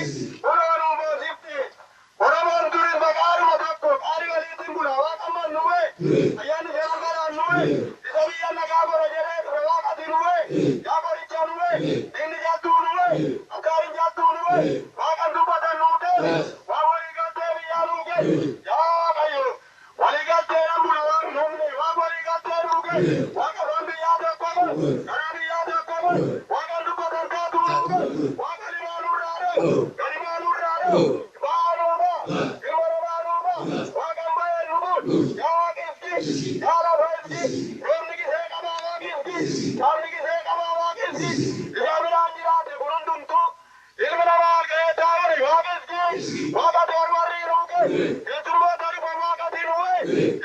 Oromoo sifti. Oromoon durii maqaadhuma tokko qaalii waliitiin bula waaqa amman nuwe. Ayyaanni seeruu kanaan nuwe. Isa biyya nagaa bora jedhee ture waaqati nuwe. Yaa boricha nuwe. Inni jattuu nuwe. Akkaarin jattuu nuwe. Waaqan dubbatan nuute. Waa walii galtee biyyaa nuuge. Yaa Waaqayyo. Walii galtee namuna waan nuufne. Waa walii galtee nuuge. Waaqa waan biyyaa tokkomo. Karaa biyyaa tokkomo. Waaqan dubbatan taatuu nuuge. Waaqa limaa nurraare. Galimaa nurraare. Baanuuma. Ilmarumaanuma. Waaqan bayee nubuun. Yaa waaqifti. Yaa lafaifti. Roobni gisee qabaa waaqifti. Saamni gisee qabaa waaqifti. Isa biraan jiraate kun hundumtuu. Ilmi namaa argee taa'ure waaqifti. Waaqa door warri nuuge. Jechuummoota dhufa waaqati nuwe.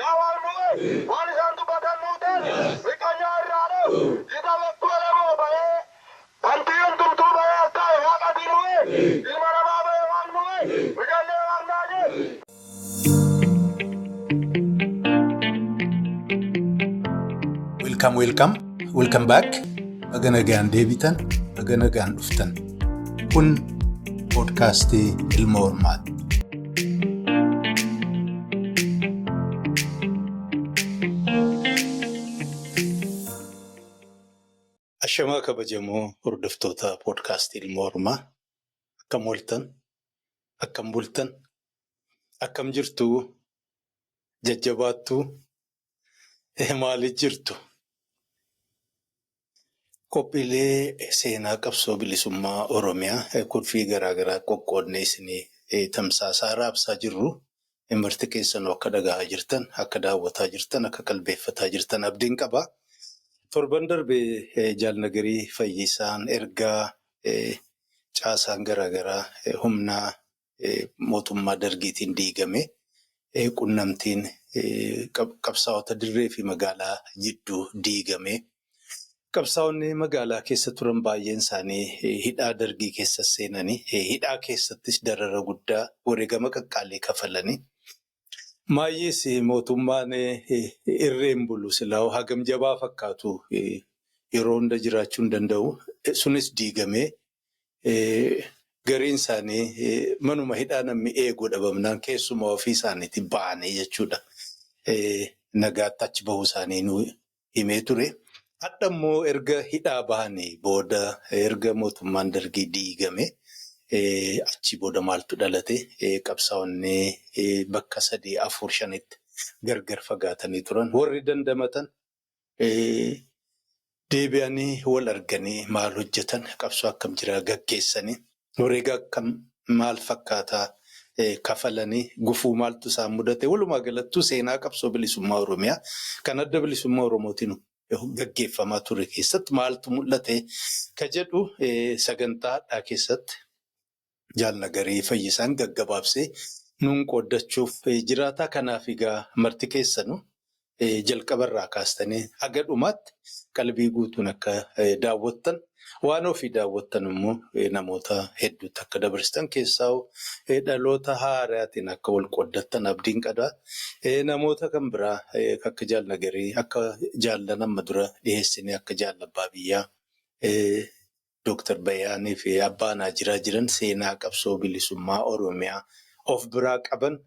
Yaa waan nuwe. Waan isaan dubbatan nuuteen. Riqanyaa irraa dha'u. Isa bakku elemoo bayee. Wanti hundumtuu bayee as taa'e waaqati nuwe. Ilma namaa bayee waan nuwe. Mijallee waan naajee. Welcome back. Baga nagaan deebitan, baga nagaan dhuftan. Kun poodkaastii Ilma Hormaati. Ashamaa kabajamoo hordoftoota poodkaastii Ilma Hormaa. Akkam ooltan, akkam bultan, akkam jirtuu, jajjabaattuu, maaliif jirtu? Qophiilee seenaa qabsoo bilisummaa Oromiyaa kurfii garaagaraa qoqqoodnee isinii tamsaasaa raabsaa jirru. Marti keessanuu akka dhaga'aa jirtan, akka daawwataa jirtan, akka qalbeeffataa jirtan abdiin qaba. Torban darbee Jaalnagarii Fayyisaan ergaa caasaan garaagaraa humnaa mootummaa dargiitiin diigame qunnamtiin qabsaa'ota dirree fi magaalaa jidduu diigame. Qabsaa'onni magaalaa keessa turan baay'een isaanii hidhaa dargii keessa seenanii hidhaa keessattis darara guddaa wareegama qaqqaalii kafalanii. Maayyees mootummaan irreen bulu silaa hagam jabaa fakkaatu yeroo hunda jiraachuu hin danda'u. Sunis diigamee gariin isaanii manuma hidhaa namni eeguu dhabamnaan keessumaa ofii isaaniitti ba'anii jechuudha. Nagaatti achi bahuu isaanii nu himee ture. Hadha immoo erga hidhaa bahanii booda erga mootummaan dargii diigame achi booda maaltu dhalate? Qabsaa'onni bakka 3-4-5tti gargar fagaatanii turan. Warri dandamatan deebi'anii wal arganii maal hojjetan? Qabsoo akkam jiraa gaggeessanii? Wareega akkam maal fakkaataa kafalanii? Gufuu maaltu isaan mudate? Walumaa galattuu seenaa qabsoo bilisummaa Oromiyaa kan adda bilisummaa Oromootiin gaggeeffamaa ture keessatti maaltu mul'ate ka jedhu sagantaadhaa keessatti Jaalnagarii Fayyisaan gaggabaabsee nuun qooddachuuf jiraataa. Kanaaf egaa marti keessanuu jalqabarraa kaastanii haga dhumaatti qalbii guutuun akka daawwattan, waan ofii daawwattan immoo namoota hedduutti akka dabarsitan keessaa dhaloota haaraatiin akka wal qooddattan abdiin qaba. Namoota kan biraa akka Jaalnagarii, akka jaallan amma dura dhiyeessinee akka jaalabbaa biyyaa Dooktar Bayaanii fi Abbaan Haajiraa jiran seenaa qabsoo bilisummaa Oromiyaa of biraa qaban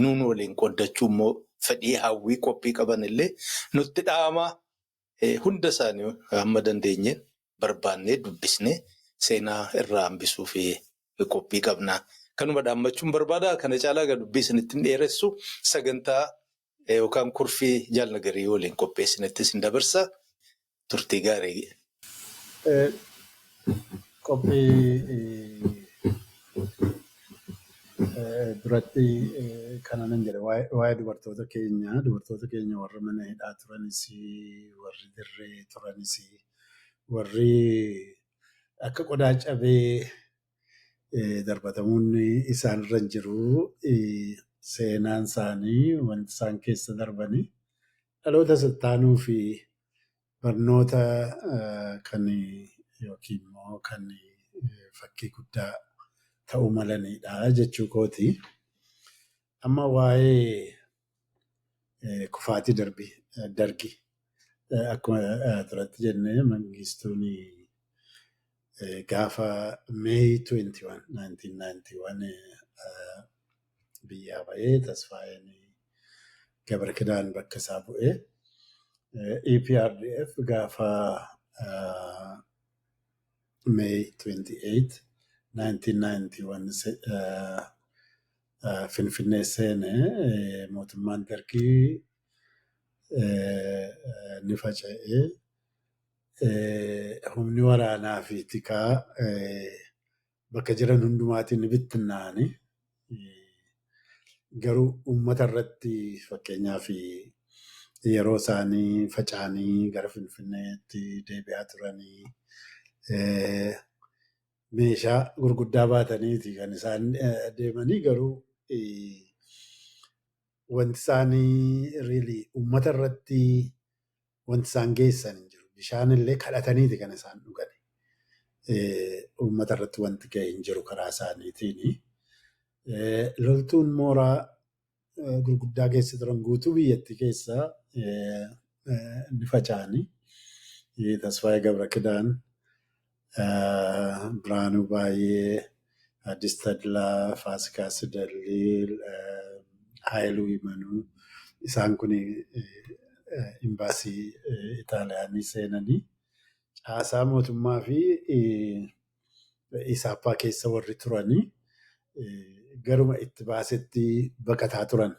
nuun waliin qooddachuu immoo fedhii hawwii qophii qaban illee nutti dhaamaa hunda isaanii hamma dandeenyeen barbaannee dubbisnee seenaa irraa hambisuu fi qophii qabnaa. Kanuma dhaammachuun barbaada. Kana caalaa egaa dubbii isinitti hin dheeressu sagantaa yookaan kurfii Jaalnagarii waliin qopheessinettis hin dabarsa. Turtii gaarii. Qophii duratti kanan jedhe waa'ee dubartoota keenya warra mana hidhaa turanis, warri dirree turanis, warri akka qodaa cabee darbatamuun isaanirra hin jiru. Seenaan isaanii wanti isaan keessa darbanii dhaloota sittaanuu fi barnoota kan yookiin immoo kan fakkii guddaa ta'uu malanidha jechuu kooti. Amma waa'ee kufaatii dargi akkuma duratti jennee Mangistuun gaafa May 21, 1991 biyyaa ba'ee Tasfaayeen Gabrakidaan bakka isaa bu'ee EPRDF gaafa May 28, 1991 Finfinnee seenee mootummaan Dargii ni faca'ee humni waraanaa fi tikaa bakka jiran hundumaatiin ni bittinnaa'anii garuu uummata irratti fakkeenyaaf yeroo isaanii faca'anii gara Finfinneetti deebi'aa turanii meeshaa gurguddaa baataniiti kan isaan deemanii garuu wanti isaanii really uummata irratti wanti isaan geessan hin jiru. Bishaan illee kadhataniiti kan isaan dhugan. Uummata irratti wanti ga'e hin jiru karaa isaaniitiin. Loltuun mooraa gurguddaa keessa turan guutuu biyyattii keessaa ni faca'anii. Tasfaayee Gabrakidaan, Biraanuu Baay'ee, Addis Tadlaa, Faasikaa Sidallii, Haayiluu Imanuu isaan kun imbaasii Itaaliyaanii seenanii caasaa mootummaa fi isaappaa keessa warri turanii garuma itti baasetti baqataa turan.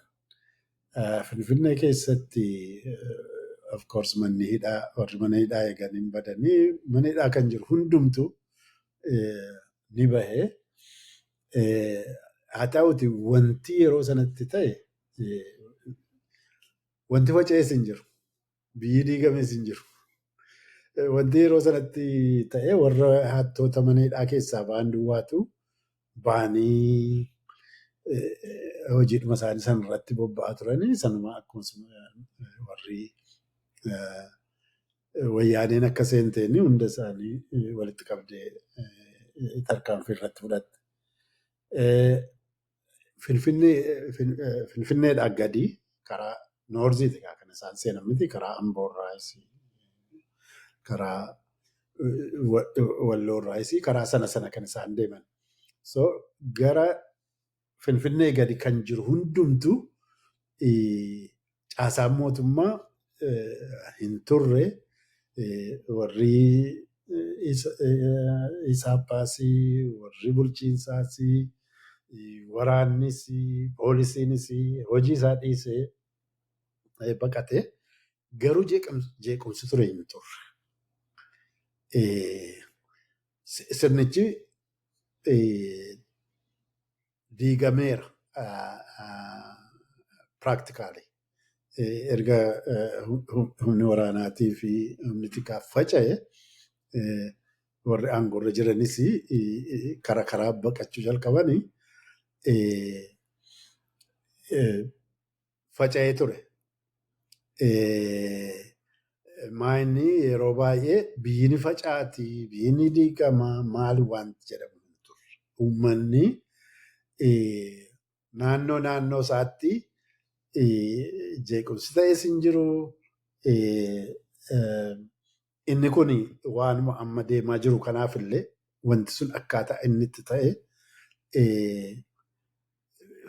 Finfinnee keessatti of course manni hidhaa warri mana hidhaa eegan hin badanii mana hidhaa kan jiru hundumtu ni bahee. Haa ta'uti wanti yeroo sanatti ta'e wanti faca'ees hin jiru. Biyyi diigamees hin jiru. Wanti yeroo sanatti ta'e warra hattoota mana hidhaa keessaa ba'an duwwaatu ba'anii hojiidhuma isaanii san irratti bobba'aa turanii sanuma akkuma warri wayyaaneen akka seenteen hunda isaanii walitti qabdee tarkaanfii irratti fudhatte. Finfinneedhaa gadi karaa Noorziiti kan isaan seenan miti karaa Amboorraayis karaa Walloorraayis karaa sana kan isaan deeman. So gara Finfinnee gadi kan jiru hundumtu caasaan mootummaa hin turre warri isaappaasii warri bulchiinsaasii waraannis poolisiinis hojii isaa dhiisee baqate garuu jeequmsi ture hin turre. Sirnichi diigameera practically erga humni waraanaatii fi humni tikaa faca'e warri aangoorra jiranis karaa baqachuu jalqabanii faca'ee ture. Maayinni yeroo baay'ee biyyi facaatii biyyi diigamaa maal wanti jedhamu hin turre. Uummanni naannoo isaatti jeequmsi ta'es hin jiru. Inni kun waanuma amma deemaa jiru kanaaf illee wanti sun akkaataa inni itti ta'e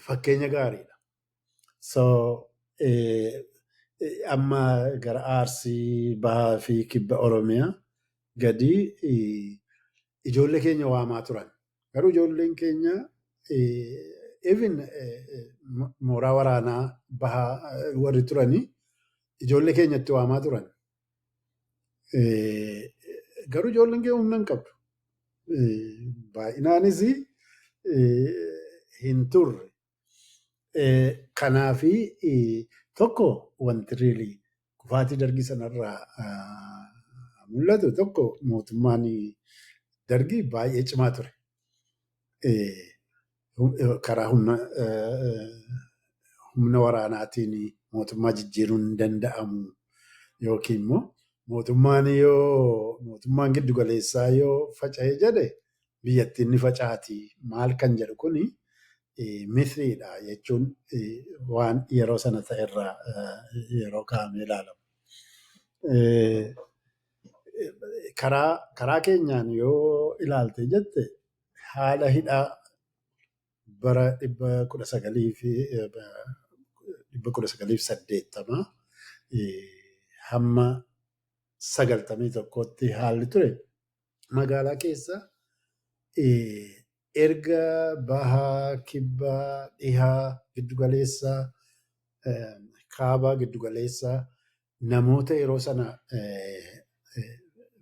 fakkeenya gaariidha. So amma gara Arsii Bahaa fi Kibba Oromiyaa gadi ijoollee keenya waamaa turan. Garuu ijoolleen keenya even mooraa waraanaa Bahaa warri turanii ijoollee keenyatti waamaa turan. Garuu ijoolleen keenya humna hin qabdu. Baay'inaanis hin turre. Kanaafi tokko wanti really kufaatii Dargii sanarraa mul'atu tokko mootummaan Dargii baay'ee cimaa ture. Karaa humna waraanaatiin mootummaa jijjiiruun hin danda'amu yookiin immoo mootummaan giddu galeessaa yoo faca'ee jedhe biyyattiin ni facaati maal kan jedhu kuni mithriidha jechuun waan yeroo sana ta'erraa yeroo kaa'amee ilaalamu. karaa keenyaan yoo ilaalte jette haala hidhaa bara 1980 hamma 91tti haalli ture magaalaa keessa erga bahaa, kibbaa, dhihaa, giddugaleessaa, kaabaa, giddugaleessaa namoota yeroo sana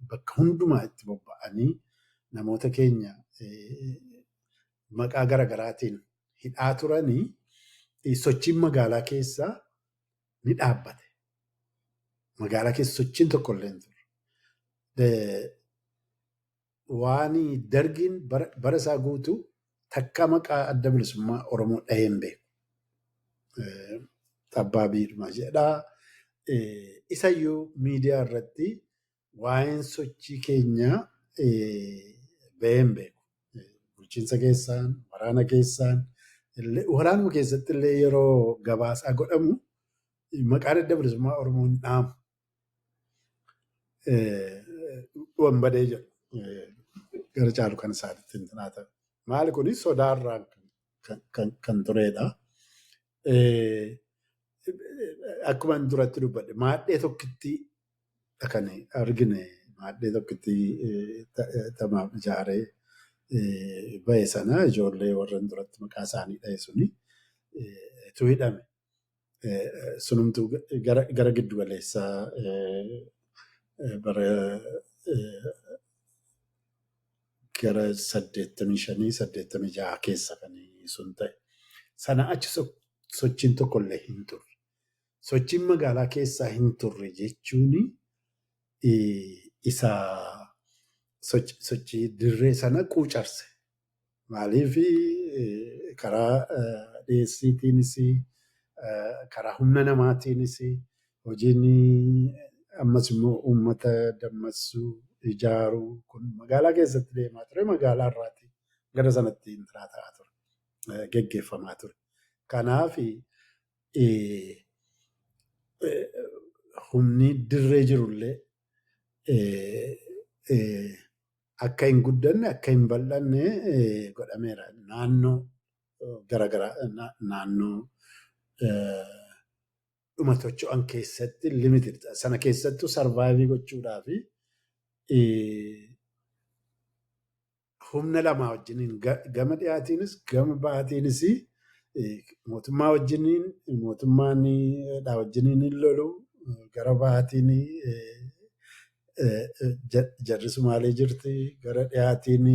bakka hundumaa itti bobba'anii namoota keenya maqaa garagaraatiin hidhaa turanii sochiin magaalaa keessaa ni dhaabbate. Magaalaa keessa sochiin tokko illee hin turre. Waan dargiin bara isaa guutuu takka maqaa adda bilisummaa Oromoo dhahee hin beeku. Abbaa Biirumaa jedhaa. Isayyuu miidiyaa irratti waa'een sochii keenyaa bahee hin beeku. Bulchiinsa keessaan, waraana keessaan, waraanuma keessatti illee yeroo gabaasaa godhamu maqaan adda bilisummaa Oromoo hin dhaamu. Dhuwan badee jedhu gara caalu kan isaanitti hin xinaatan. Maali kunis sodaarraan kan turedha. Akkuma duratti dubbadhe maadhee tokkitti kan argine maadhee tokkitti tamaaf ijaaree bahe sana ijoollee warreen duratti maqaa isaanii dhahe suni tu hidhame. Sunumtuu gara giddu galeessaa bara gara 85-86 keessa kan sun ta'e. Sana achi sochiin tokkollee hin turre. Sochiin magaalaa keessaa hin turre jechuun isa sochii dirree sana quucarse. Maaliif karaa dhiyeessiitiinis karaa humna namaatiinis hojiin ammas immoo uummata dammaqsuu ijaaruu kun magaalaa keessatti deemaa ture. Magaalaa irraati gara sanatti intiraataa ture. Geggeeffamaa ture. Kanaaf humni dirree jirullee akka hin guddanne akka hin bal'anne godhameera. Naannoo garaagaraa naannoo dhuma tocho'an keessatti limited sana keessattuu sarvaayivii gochuudhaaf humna lamaa wajjiniin gama dhiyaatiinis gama baatiinis mootummaa wajjiniin mootummaan wajjiniin hin lolu gara baatiin jarri Sumaalee jirti gara dhiyaatiin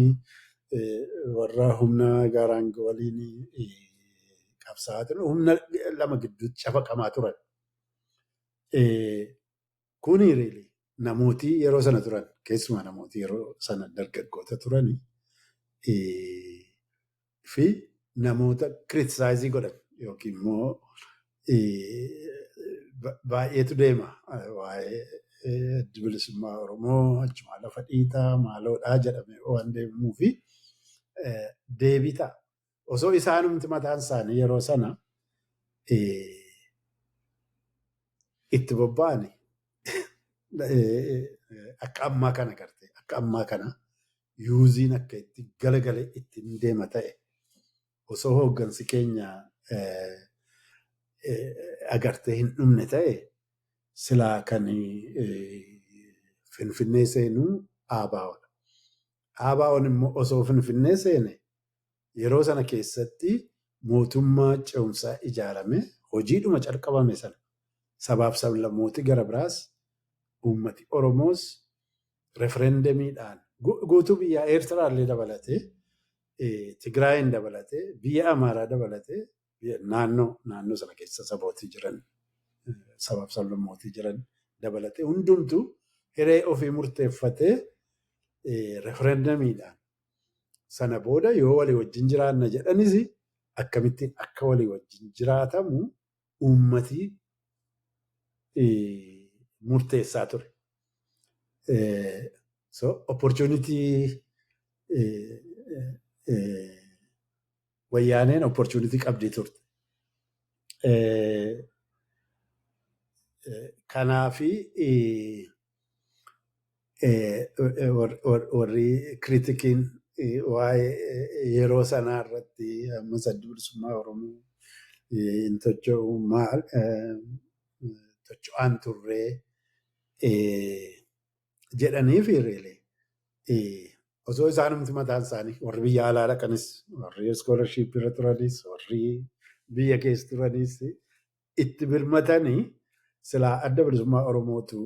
warra humna gaaraan waliin qabsaa'aa turan humna lama gidduutti cafaqamaa turan. Kuni namooti yeroo sana turan keessumaa namooti yeroo sana dargaggoota turanii fi namoota kiritisaaizii godhan yookiin immoo baay'eetu deema waa'ee adda bilisummaa Oromoo achumaa lafa dhiitaa maaloodhaa jedhamee waan deemuu fi deebii ta'a. Osoo isaanumti mataan isaanii yeroo sana itti bobba'ani akka ammaa kana gartee akka ammaa kana yuuziin akka itti galagalee ittiin deema ta'e osoo hooggansi keenya agartee hin dhumne ta'e silaa kan Finfinnee seenuu ABO'dha. ABO'n immoo osoo Finfinnee seene yeroo sana keessatti mootummaa ce'umsaa ijaarame hojiidhuma calqabame sana sabaaf sablammootii gara biraas uummati Oromoos referendamiidhaan guutuu biyyaa Eertiraallee dabalatee Tigraayin dabalatee biyya Amaaraa dabalatee naannoo sana keessa sabootii jiran sabaaf sablammootii jiran dabalatee hundumtuu hiree ofii murteeffatee referendamiidhaan sana booda yoo walii wajjin jiraanna jedhanis akkamittiin akka walii wajjin jiraatamu uummati murteessaa ture. So opportunity wayyaaneen opportunity qabdii turte. Kanaafi warri kiritikiin waa'ee yeroo sanaa irratti ammas adda bilisummaa Oromoo hin tocho'u maal tocho'aan turree jedhanii fi osoo isaanumti mataan isaanii warri biyya alaa dhaqanis warri iskoolarshipii irra turanis warri biyya keessa turanis itti birmatanii silaa adda bilisummaa Oromootu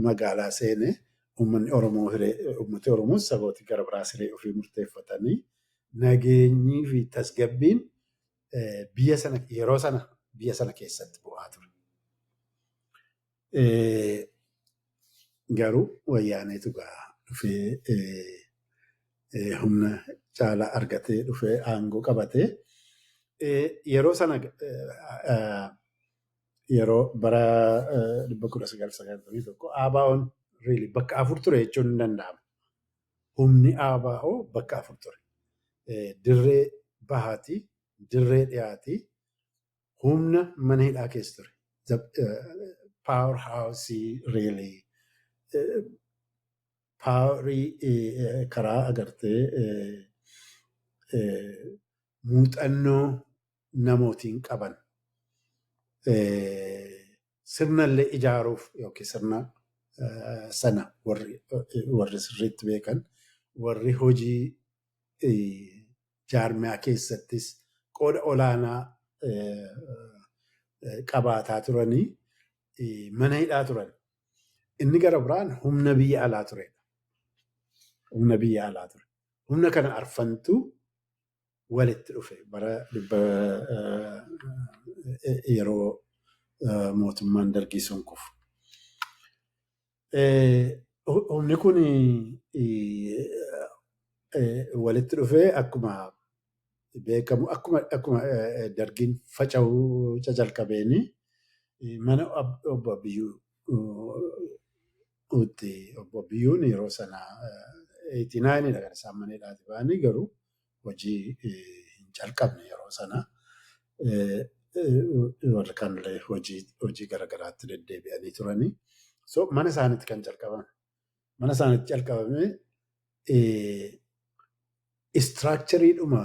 magaalaa seenee uummanni Oromoo sabooti gara biraa siree ofii murteeffatanii nageenyii fi tasgabbiin biyya sana yeroo sana biyya sana keessatti bu'aa ture. Garuu wayyaaneetu dhufee humna caalaa argatee dhufee aangoo qabatee yeroo sana yeroo bara 1991 ABO'n bakka 4 ture jechuun ni danda'ama. Humni ABO bakka 4 ture. Dirree Bahaatii, dirree Dhiyaatii, humna mana hidhaa keessa ture. Power housii really paawarii karaa agartee muuxannoo namootiin qaban sirnallee ijaaruuf yookiin sirna sana warri sirriitti beekan warri hojii jaarmiyaa keessattis qooda olaanaa qabaataa turanii mana hidhaa turan. Inni gara biraan humna biyya alaa turedha. Humna biyya alaa ture. Humna kana arfantu walitti dhufe bara yeroo mootummaan Dargii sun kufu. Humni kun walitti dhufee akkuma beekamu akkuma Dargiin faca'uu jalqabeeni mana obbo Biyyuun yeroo sana 89 kan isaan mana hidhaati ba'anii garuu hojii hin jalqabne yeroo sana warri kaanillee hojii garaagaraatti deddeebi'anii turanii. So mana isaaniitti kan jalqabame. Mana isaaniitti jalqabame istiraakchariidhuma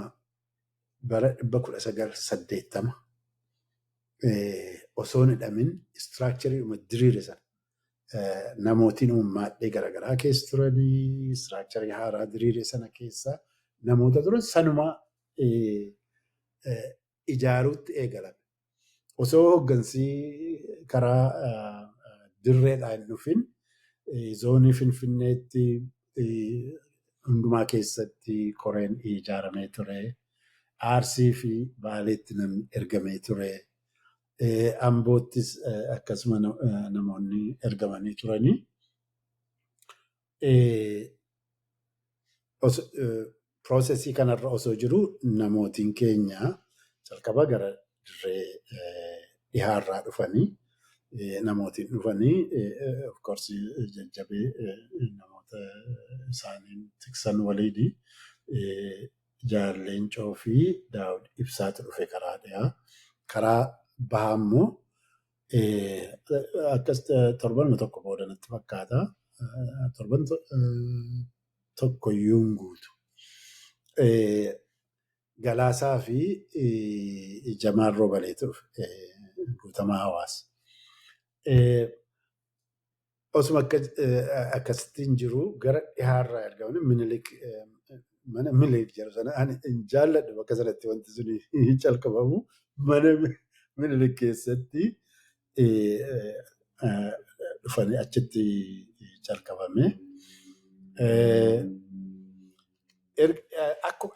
bara 1980 osoo hin hidhamin istiraakchariidhuma diriire sana. Namootiin uummaadhee garaagaraa keessa turanii istiraakcharii haaraa diriire sana keessa namoota turan sanumaa ijaaruutti eegalame. Osoo hooggansii karaa dirreedhaa hin dhufin zoonii Finfinneetti hundumaa keessatti koreen ijaaramee ture. Arsii fi Baaleetti namni ergamee ture. Amboottis akkasuma namoonni ergamanii turanii. Piroosesii kanarra osoo jiru namootiin keenya jalqaba gara dirree dhihaarraa dhufanii namootiin dhufanii of course jajjabee namoota isaaniin tiksan waliini Jaalleencoo fi Daawud Ibsaatu dhufe karaa dhiyaa. Karaa bahaa immoo akkas torban tokko booda natti fakkaata. Torban tokko iyyuu hin guutu. Galaasaa fi Jamaal Roobaleetu guutamaa hawaasa. Osuma akkasittiin jiru gara dhihaarraa ergamanii mana Minilik jedhu sana ani hin jaalladhu bakka sanatti wanti sun calqabamu mana Minilik keessatti dhufanii achitti calqabame.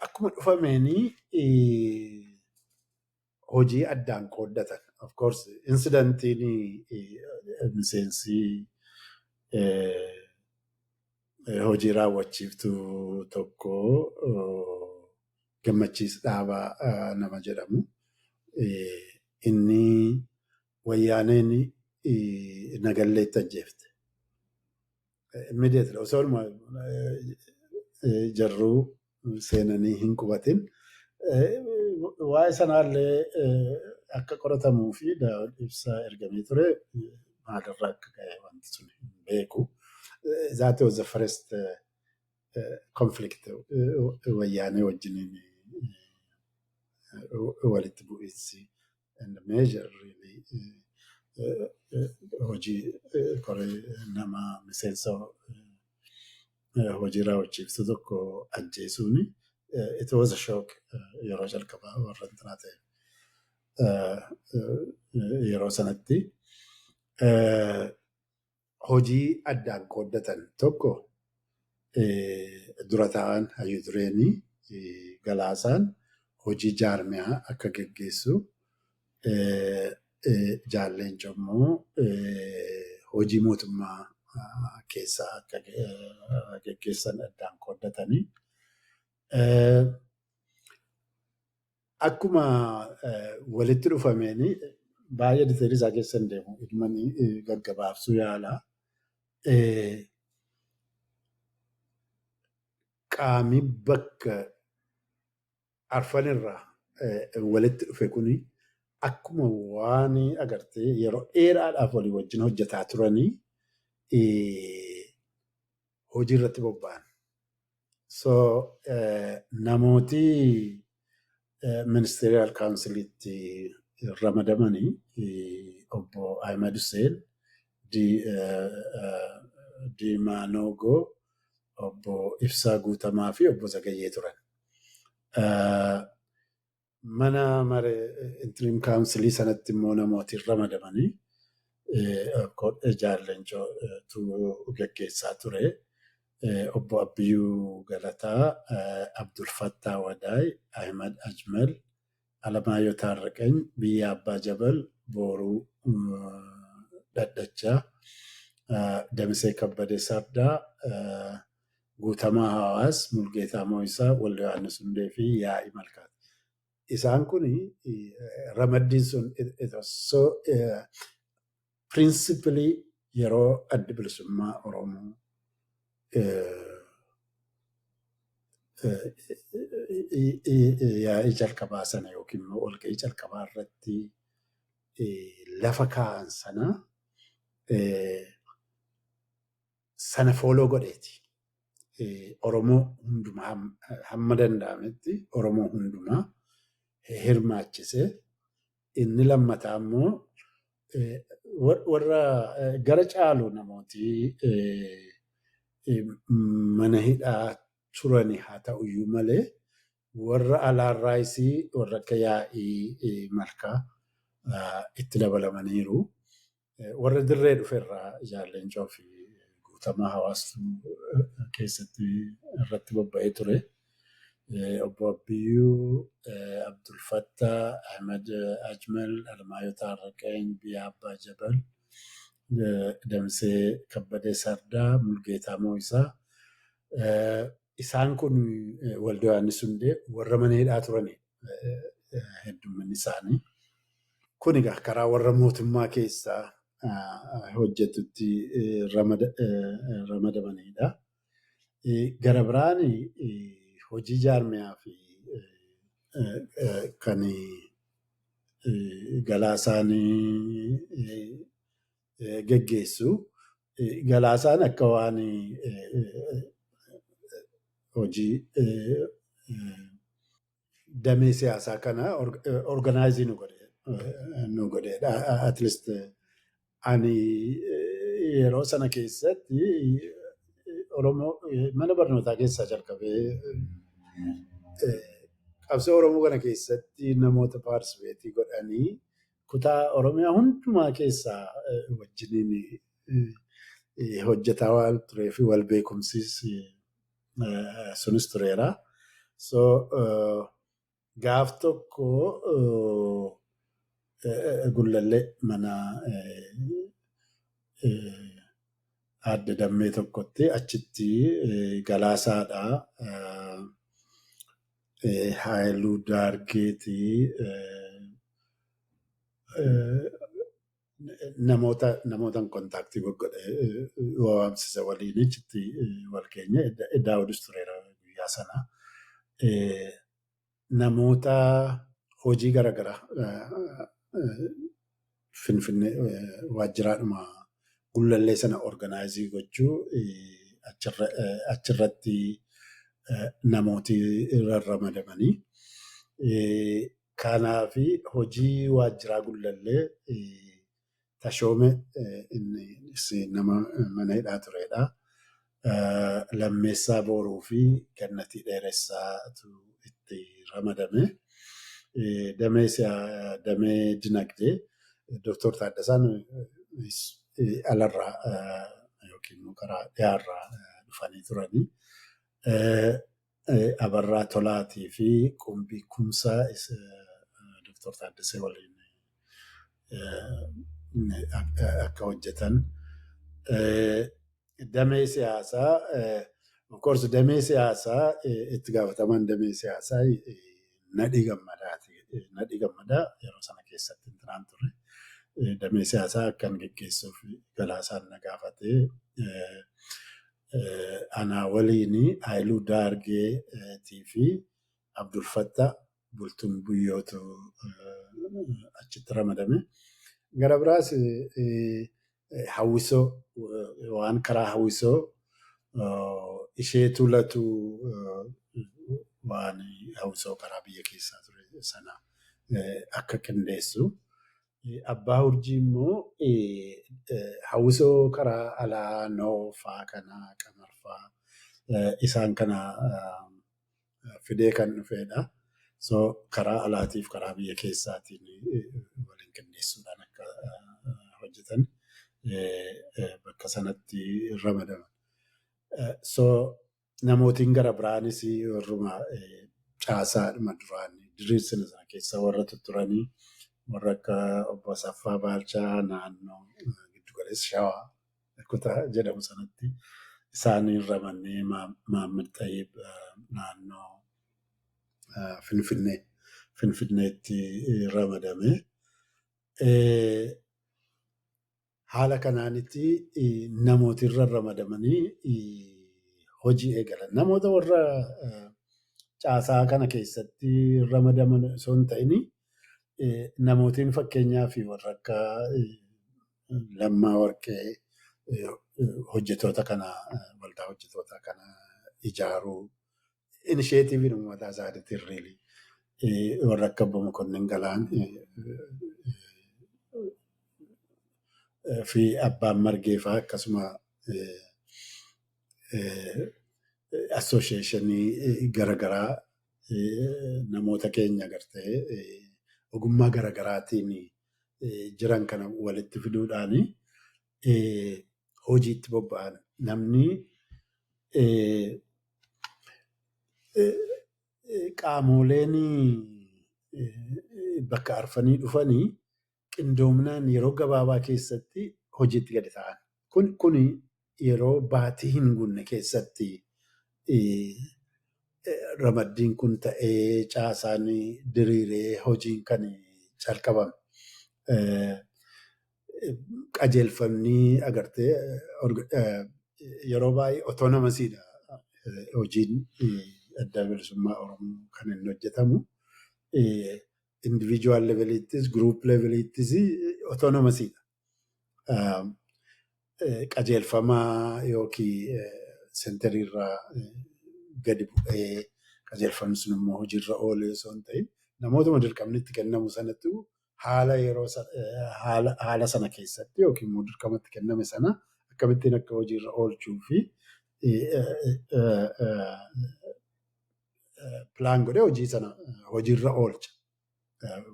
Akkuma dhufameeni hojii addaan qooddatan. Of course incidentiin miseensi hojii raawwachiiftuu tokko Gammachiis Dhaabaa nama jedhamu. Inni wayyaaneen Nagalleetti ajjeefte. Immediately osoo jarruu seenanii hin qubatin waa'ee sanaallee akka qoratamuu fi Daawud Ibsaa ergamee ture maalirraa akka ka'e wanti sun hin beeku. that was the first conflict wayyaanee wajjiniin walitti bu'iinsi and the major really hojii koree nama miseensa hojii raawwachiiftu tokko ajjeesuuni it was a shock yeroo jalqabaa warra intinaa ta'e yeroo sanatti hojii addaan qooddatan tokko dura taa'an hayyuu dureenii Galaasaan hojii jaarmiyaa akka geggeessu Jaalleencoo immoo hojii mootummaa keessaa akka geggeessan addaan qooddatanii akkuma walitti dhufameen baay'ee diteelii isaa keessa hin deemu ilmanii gaggabaabsuu yaala. Qaami bakka arfanirraa walitti dhufe kuni akkuma waan agartee yeroo dheeraadhaaf walii wajjin hojjetaa turanii hojii irratti bobba'an. So namooti ministerial councilitti ramadamanii obbo Ahmed Hussein, Diimaa Noogoo, obbo Ibsaa Guutamaa fi obbo Zagayyee turan. Mana mare interim councilii sanatti immoo namooti ramadamanii Jaalleencoo gaggeessaa ture. Obbo Abbiyyuu Galataa, Abdul Fattah Wadaay, Ahmed Ajmal, Alamaayyoo Taarraqany, Biyyaa Abbaa Jabal, Booruu Dhaddachaa, Damisee Kabbadee Sardaa, Guutamaa Hawaas, Mulgeetaa Mooyisaa, Waldo Yohaannis Hundee fi Yaa'ii Malkaati. Isaan kun ramaddiin sun so principally yeroo adda bilisummaa Oromoo yaa'ii jalqabaa sana yookiin immoo walga'ii jalqabaa irratti lafa kaa'an sana fooloo godheeti. Oromoo hundumaa hamma danda'ametti Oromoo hundumaa hirmaachise. Inni lammataa immoo warra gara caalu namooti mana hidhaa turani haa ta'uyyuu malee warra alaarraayisii warra akka Yaa'ii Malkaa itti dabalamaniiru. Warra dirree dhuferraa Jaalleencoo fi Guutamaa Hawaastuu keessatti irratti bobba'ee ture. Obbo Abbiyyuu, Abdul Fattah, Ahmed Ajmal, Alamaayyoo Taarraqany, Biyyaa Abbaa Jabal, Damisee Kabbadee Sardaa, Mulgeetaa Mooyisaa. Isaan kun Waldo Yohaannis Hundee warra mana hidhaa turani heddumminni isaanii. Kun egaa karaa warra mootummaa keessaa hojjetutti ramadamanidha. Gara biraan hojii jaarmiyaa fi kan Galaasaan geggeessu. Galaasaan akka waan hojii damee siyaasaa kana organizii nu godheedha. At least ani yeroo sana keessatti Oromoo mana barnootaa keessaa jalqabee qabsoo Oromoo kana keessatti namoota paartisipeetii godhanii kutaa Oromiyaa hundumaa keessaa wajjiniin hojjetaa waan tureef wal beekumsis sunis tureera. So gaaf tokko Gullallee mana adda dammee tokkotti achitti Galaasaadha. Haayiluu Daargeetii namootan kontaaktii godhe waamsisa waliin achitti wal keenya Daawudis tureera guyyaa sana. Namoota hojii garaagaraa Finfinnee waajjiraadhuma gullallee sana organizii gochuu achirratti namooti ramadamanii. Kanaaf hojii waajjiraa gullallee Tashoome innis nama mana hidhaa turedha. Lammeessaa Booruu fi Gannatii Dheeressaatu itti ramadame. Damee dinagdee Dr. Taaddasaan alarraa yookiin karaa dhiyaarraa dhufanii turanii. Abarraa Tolaatii fi Qumbii Kumsaa Dr. Taaddasee waliin akka hojjetan. Damee siyaasaa of course damee siyaasaa itti gaafataman damee siyaasaa Nadhii Gammadaati. Nadhii Gammadaa yeroo sana keessatti intinaan ture. Damee siyaasaa akkan geggeessuuf Galaasaan na gaafatee anaa waliin Haayiluu Daargeetii fi Abdulfattaa Bultuun Buyyootu achitti ramadame. Gara biraas hawwisoo waan karaa hawwisoo isheetu latu waan hawwisoo karaa biyya keessaa ture sana akka qindeessu. Abbaa Urjii immoo hawwisoo karaa alaa Noofaa kanaa Qamarfaa isaan kana fidee kan dhufedha. So karaa alaatiif karaa biyya keessaatiin waliin qindeessuudhaan akka hojjetan bakka sanatti ramadaman. So namootiin gara biraanis warruma caasaadhuma duraan diriirsina sana keessa warra tutturanii warra akka obbo Asaffaa Baalchaa naannoo giddugaleessa Shawaa Kutaa jedhamu sanatti isaaniin ramannee Maammad Xayyib naannoo Finfinneetti ramadame. Haala kanaanitti namooti irra ramadamanii hojii eegalan. Namoota warra caasaa kana keessatti ramadaman osoo hin ta'in namootiin fakkeenyaaf warra akka Lammaa Warqee hojjettoota kana waldaa hojjettoota kana ijaaruu inisheetiiviin uummataa isaaniitiin riilii warra akka Obbo Mokonnin Galaan fi Abbaan Margeefaa akkasuma assooshieeshinii garaagaraa namoota keenya agartee ogummaa garaagaraatiin jiran kana walitti fiduudhaan hojiitti bobba'an. Namni qaamoleen bakka arfanii dhufanii qindoominaan yeroo gabaabaa keessatti hojiitti gadi ta'an. Kun yeroo baatii hin gunne keessatti ramaddiin kun ta'ee caasaan diriiree hojiin kan calqabame. Qajeelfamni agartee yeroo baay'ee otonomasiidha hojiin adda bilisummaa Oromoo kan inni hojjetamu. Individual levelittis group levelittis otonomasiidha. Qajeelfamaa yookiin sentariirraa gadi bu'ee qajeelfamni sun immoo hojiirra oolee osoo hin ta'in namootuma dirqamni itti kennamu sanatti haala sana keessatti yookiin immoo dirqamatti kenname sana akkamittiin akka hojiirra oolchuu fi pilaan godhee hojii sana hojiirra oolcha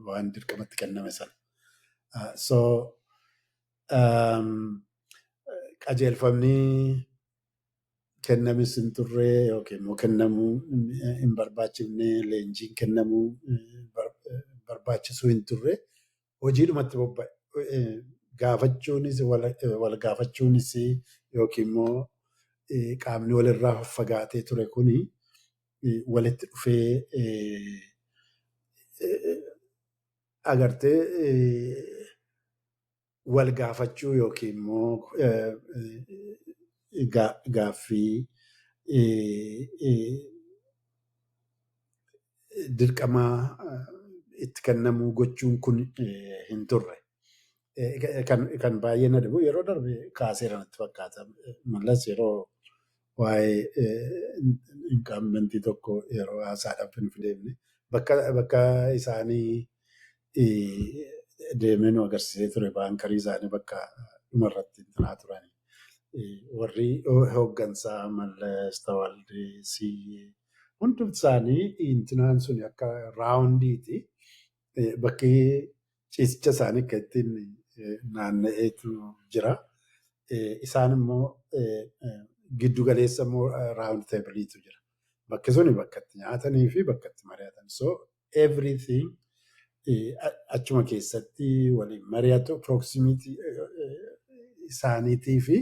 waan dirqamatti kenname sana. So qajeelfamni kennamis hin turre yookiin immoo kennamuu hin barbaachifne leenjiin kennamuu barbaachisuu hin turre hojiidhumatti bobba'e. Gaafachuunis wal gaafachuunis yookiin immoo qaamni walirraa fagaatee ture kuni walitti dhufee agartee wal gaafachuu yookiin immoo gaaffii dirqama itti kennamuu gochuun kun hin turre. kan baay'ee na dhibu yeroo darbe kaaseera natti fakkaata. Mallas yeroo waa'ee inqaammentii tokko yeroo haasaadhaaf hin fideemne bakka isaanii deemee nu agarsiisee ture baankarii isaanii bakka dhumarratti intinaa turani. Warri hooggansaa Mallas Tawaldee Siyyee hundumti isaanii intinaan sun akka raawundiiti. Bakki ciisicha isaanii akka ittiin naanna'eetu jira. Isaan immoo giddu galeessa immoo raawundi teebiliitu jira. Bakki suni bakka itti nyaatanii fi bakka itti mari'atan. So everything achuma keessatti waliin mari'atu proximity isaaniitii fi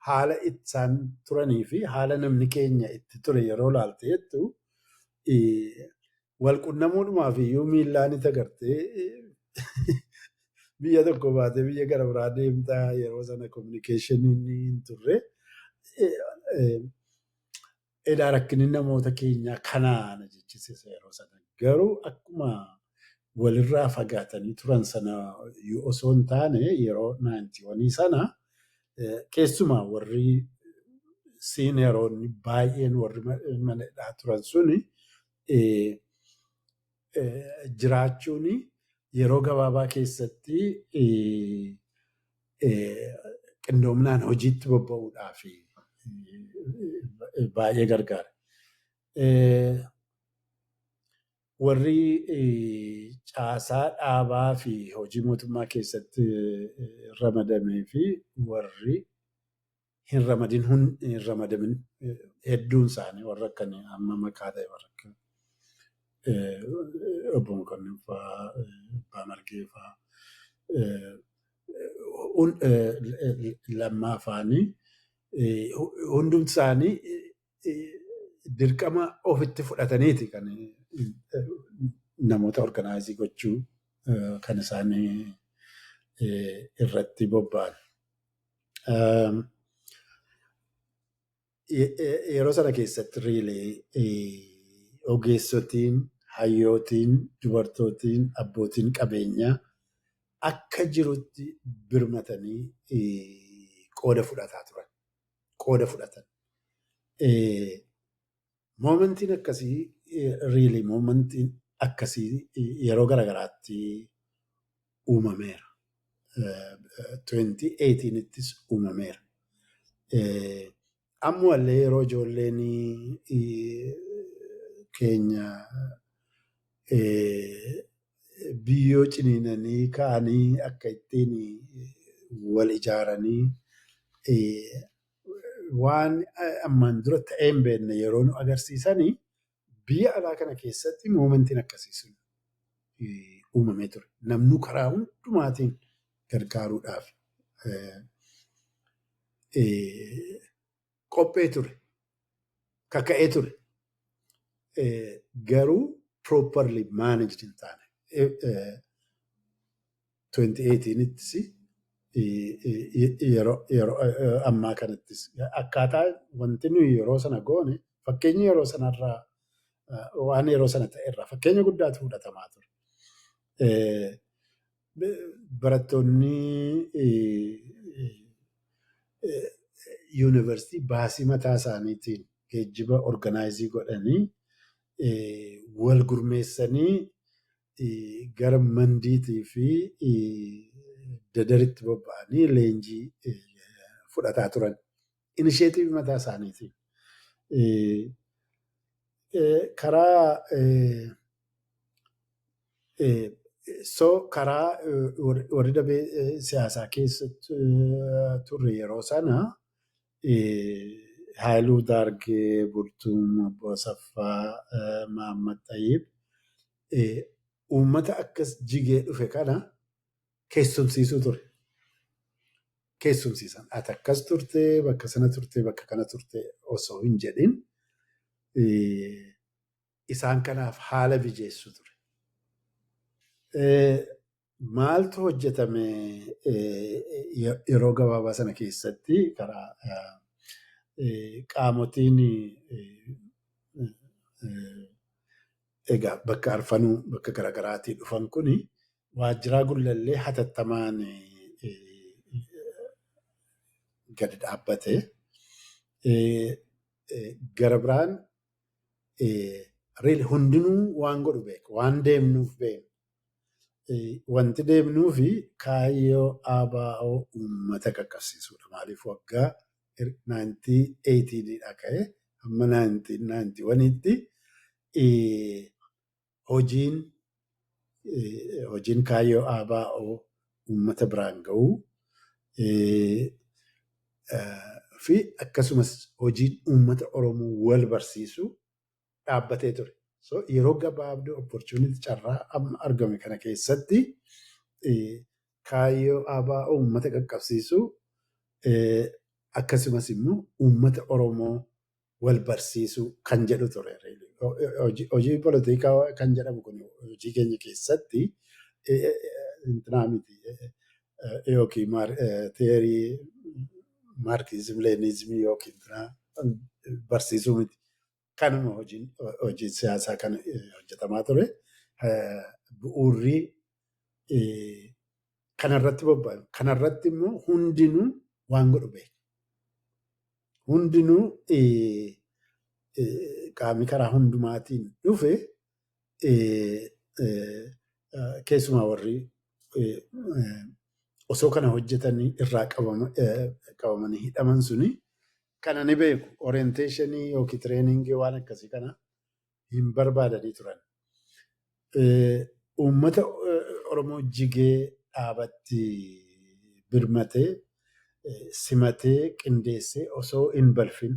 haala isaan turanii fi haala namni keenya itti ture yeroo laalte jettu wal qunnamuudhumaaf iyyuu miillaan itti agartee biyya tokko baatee biyya gara biraa deemtaa yeroo sana communication hin turre edaa rakkinni namoota keenyaa kanaana jechisiisa yeroo sana. Garuu akkuma walirraa fagaatanii turan sana osoo hin taane yeroo 91 sana keessumaa warri siineroonni baay'een warri manadhaa turan suni jiraachuun yeroo gabaabaa keessatti qindoominaan hojiitti bobba'uudhaaf baay'ee gargaara. Warri caasaa dhaabaa fi hojii mootummaa keessatti ramadamee fi warri hin ramadamin hedduun isaanii warra akkan amma maqaa ta'e warra akka obbo Mokonnin fa'aa, Abbaa Margee fa'aa, Lammaa fa'anii hundumti isaanii dirqama ofitti fudhataniiti kan namoota organaayizii gochuu kan isaanii irratti bobba'an. Yeroo sana keessatti riilee ogeessotiin, hayyootiin, dubartootiin, abbootiin qabeenyaa akka jirutti birmatanii qooda fudhataa turan. Qooda fudhatan. Moomentiin akkasii riilee moomentiin akkasii yeroo garagaraatti uumameera. 2018ttis uumameera. Ammallee yeroo ijoolleen keenya biyyoo ciniinanii ka'anii akka ittiin wal ijaaranii waan ammaan dura ta'ee hin beekne yeroo nu agarsiisanii biyya alaa kana keessatti moomentiin akkasii sun uumamee ture. Namnu karaa hundumaatiin gargaaruudhaaf qophee ture. Kaka'ee ture. Garuu properly managed hin taane. 2018ttis yeroo ammaa kanattis akkaataa wanti nuyi yeroo sana goone fakkeenya yeroo sanarraa waan yeroo sana ta'erraa fakkeenya guddaatu fudhatamaa ture. Barattoonni yuunivarsiitii baasii mataa isaaniitiin geejjiba organaayizii godhanii wal gurmeessanii gara mandiitii fi dadaritti bobba'anii leenjii fudhataa turan. Inisheetiivii mataa isaaniitiin. Karaa warri damee siyaasaa keessatti turre yeroo sana Haayiluu Daargee, Bultuun, Obbo Asaffaa, Mahammad Xayyib uummata akkas jigee dhufe kana keessumsiisuu ture. Keessumsiisan. Ati akkas turtee, bakka sana turtee, bakka kana turtee osoo hin jedhin isaan kanaaf haala mijeessuu ture. Maaltu hojjetame yeroo gabaabaa sana keessatti karaa qaamotiin egaa bakka arfanuu bakka garaagaraatii dhufan kuni waajjiraa gullallee hatattamaan gadi dhaabbate. Gara biraan hundinuu waan godhu beeku, waan deemnuuf beeku. Wanti deemnuu fi kaayyoo ABO uummata qaqqabsiisuudha. Maaliif waggaa 1980 ka'ee hamma 1991tti hojiin kaayyoo ABO uummata biraan ga'uu fi akkasumas hojiin uummata Oromoo wal barsiisuu dhaabbatee ture. So yeroo gabaabduu opportunity carraa amma argame kana keessatti kaayyoo ABO uummata qaqqabsiisuu akkasumas immoo uummata Oromoo wal barsiisuu kan jedhu ture. Hojii poolitikaa kan jedhamu kun hojii keenya keessatti intinaa miti yookiin teerii maarkizim leenizimii yookiin barsiisuu miti. Kanuma hojii siyaasaa kan hojjetamaa ture. Bu'uurri kanarratti bobba'an. Kanarratti immoo hundinuu waan godhu beeku. Hundinuu qaamni karaa hundumaatiin dhufe keessumaa warri osoo kana hojjetanii irraa qabamanii hidhaman suni kana ni beeku. Orienteeshinii yookiin tireeningii waan akkasii kana hin barbaadanii turan. Uummata Oromoo jigee dhaabatti birmatee simatee qindeessee osoo hin balfin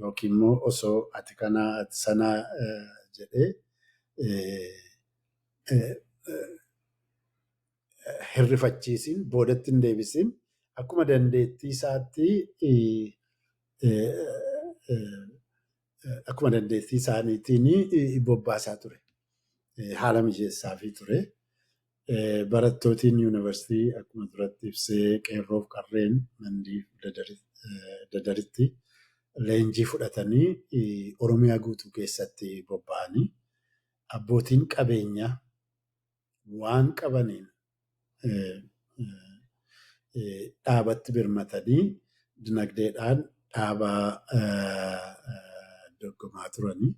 yookiin immoo osoo ati kanaa ati sanaa jedhee hirrifachiisin boodatti hin deebisin akkuma dandeettii isaatti akkuma dandeettii isaaniitiin bobbaasaa ture. Haala mijeessaafii ture. Barattootiin yuunivarsiitii akkuma duratti ibsee qeerroof qarreen mandiif dadaritti leenjii fudhatanii Oromiyaa guutuu keessatti bobba'anii abbootiin qabeenyaa waan qabaniin dhaabatti birmatanii dinagdeedhaan dhaabaa dorgomaa turanii.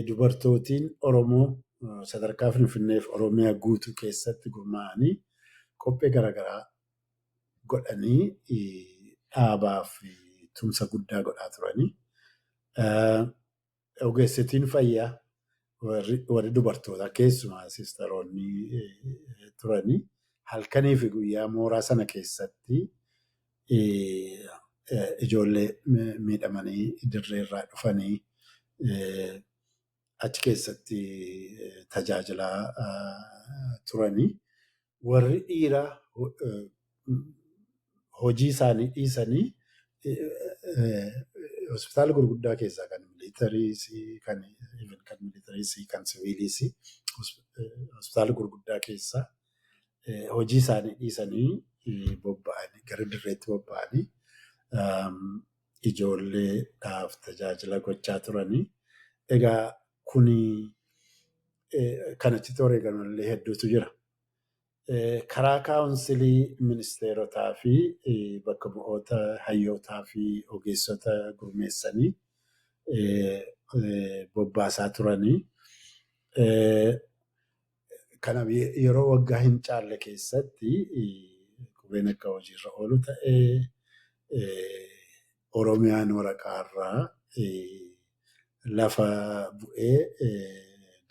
Dubartootiin Oromoo sadarkaa Finfinneef Oromiyaa guutuu keessatti gurmaa'anii qophii garaagaraa godhanii dhaabaaf tumsa guddaa godhaa turanii. Ogeessitiin fayyaa warri dubartootaa keessumaa siistaroonni turanii halkanii fi guyyaa mooraa sana keessatti ijoollee miidhamanii dirreerraa dhufanii achi keessatti tajaajilaa turanii. Warri dhiiraa hojii isaanii dhiisanii hospitaala gurguddaa keessaa kan miilitariisii, kan miilitariisii, kan siviiliisii hospitaala gurguddaa keessaa hojii isaanii dhiisanii bobba'anii gara dirreetti bobba'anii ijoolleedhaaf tajaajila gochaa turanii. Egaa kuni kanatti toreegamallee hedduutu jira. Karaa kaawunsilii ministeerotaa fi bakka bu'oota hayyootaa fi ogeessota gurmeessanii bobbaasaa turanii. Kanaaf yeroo waggaa hin caalle keessatti qubeen akka hojiirra oolu ta'ee Oromiyaan waraqaarraa lafa bu'ee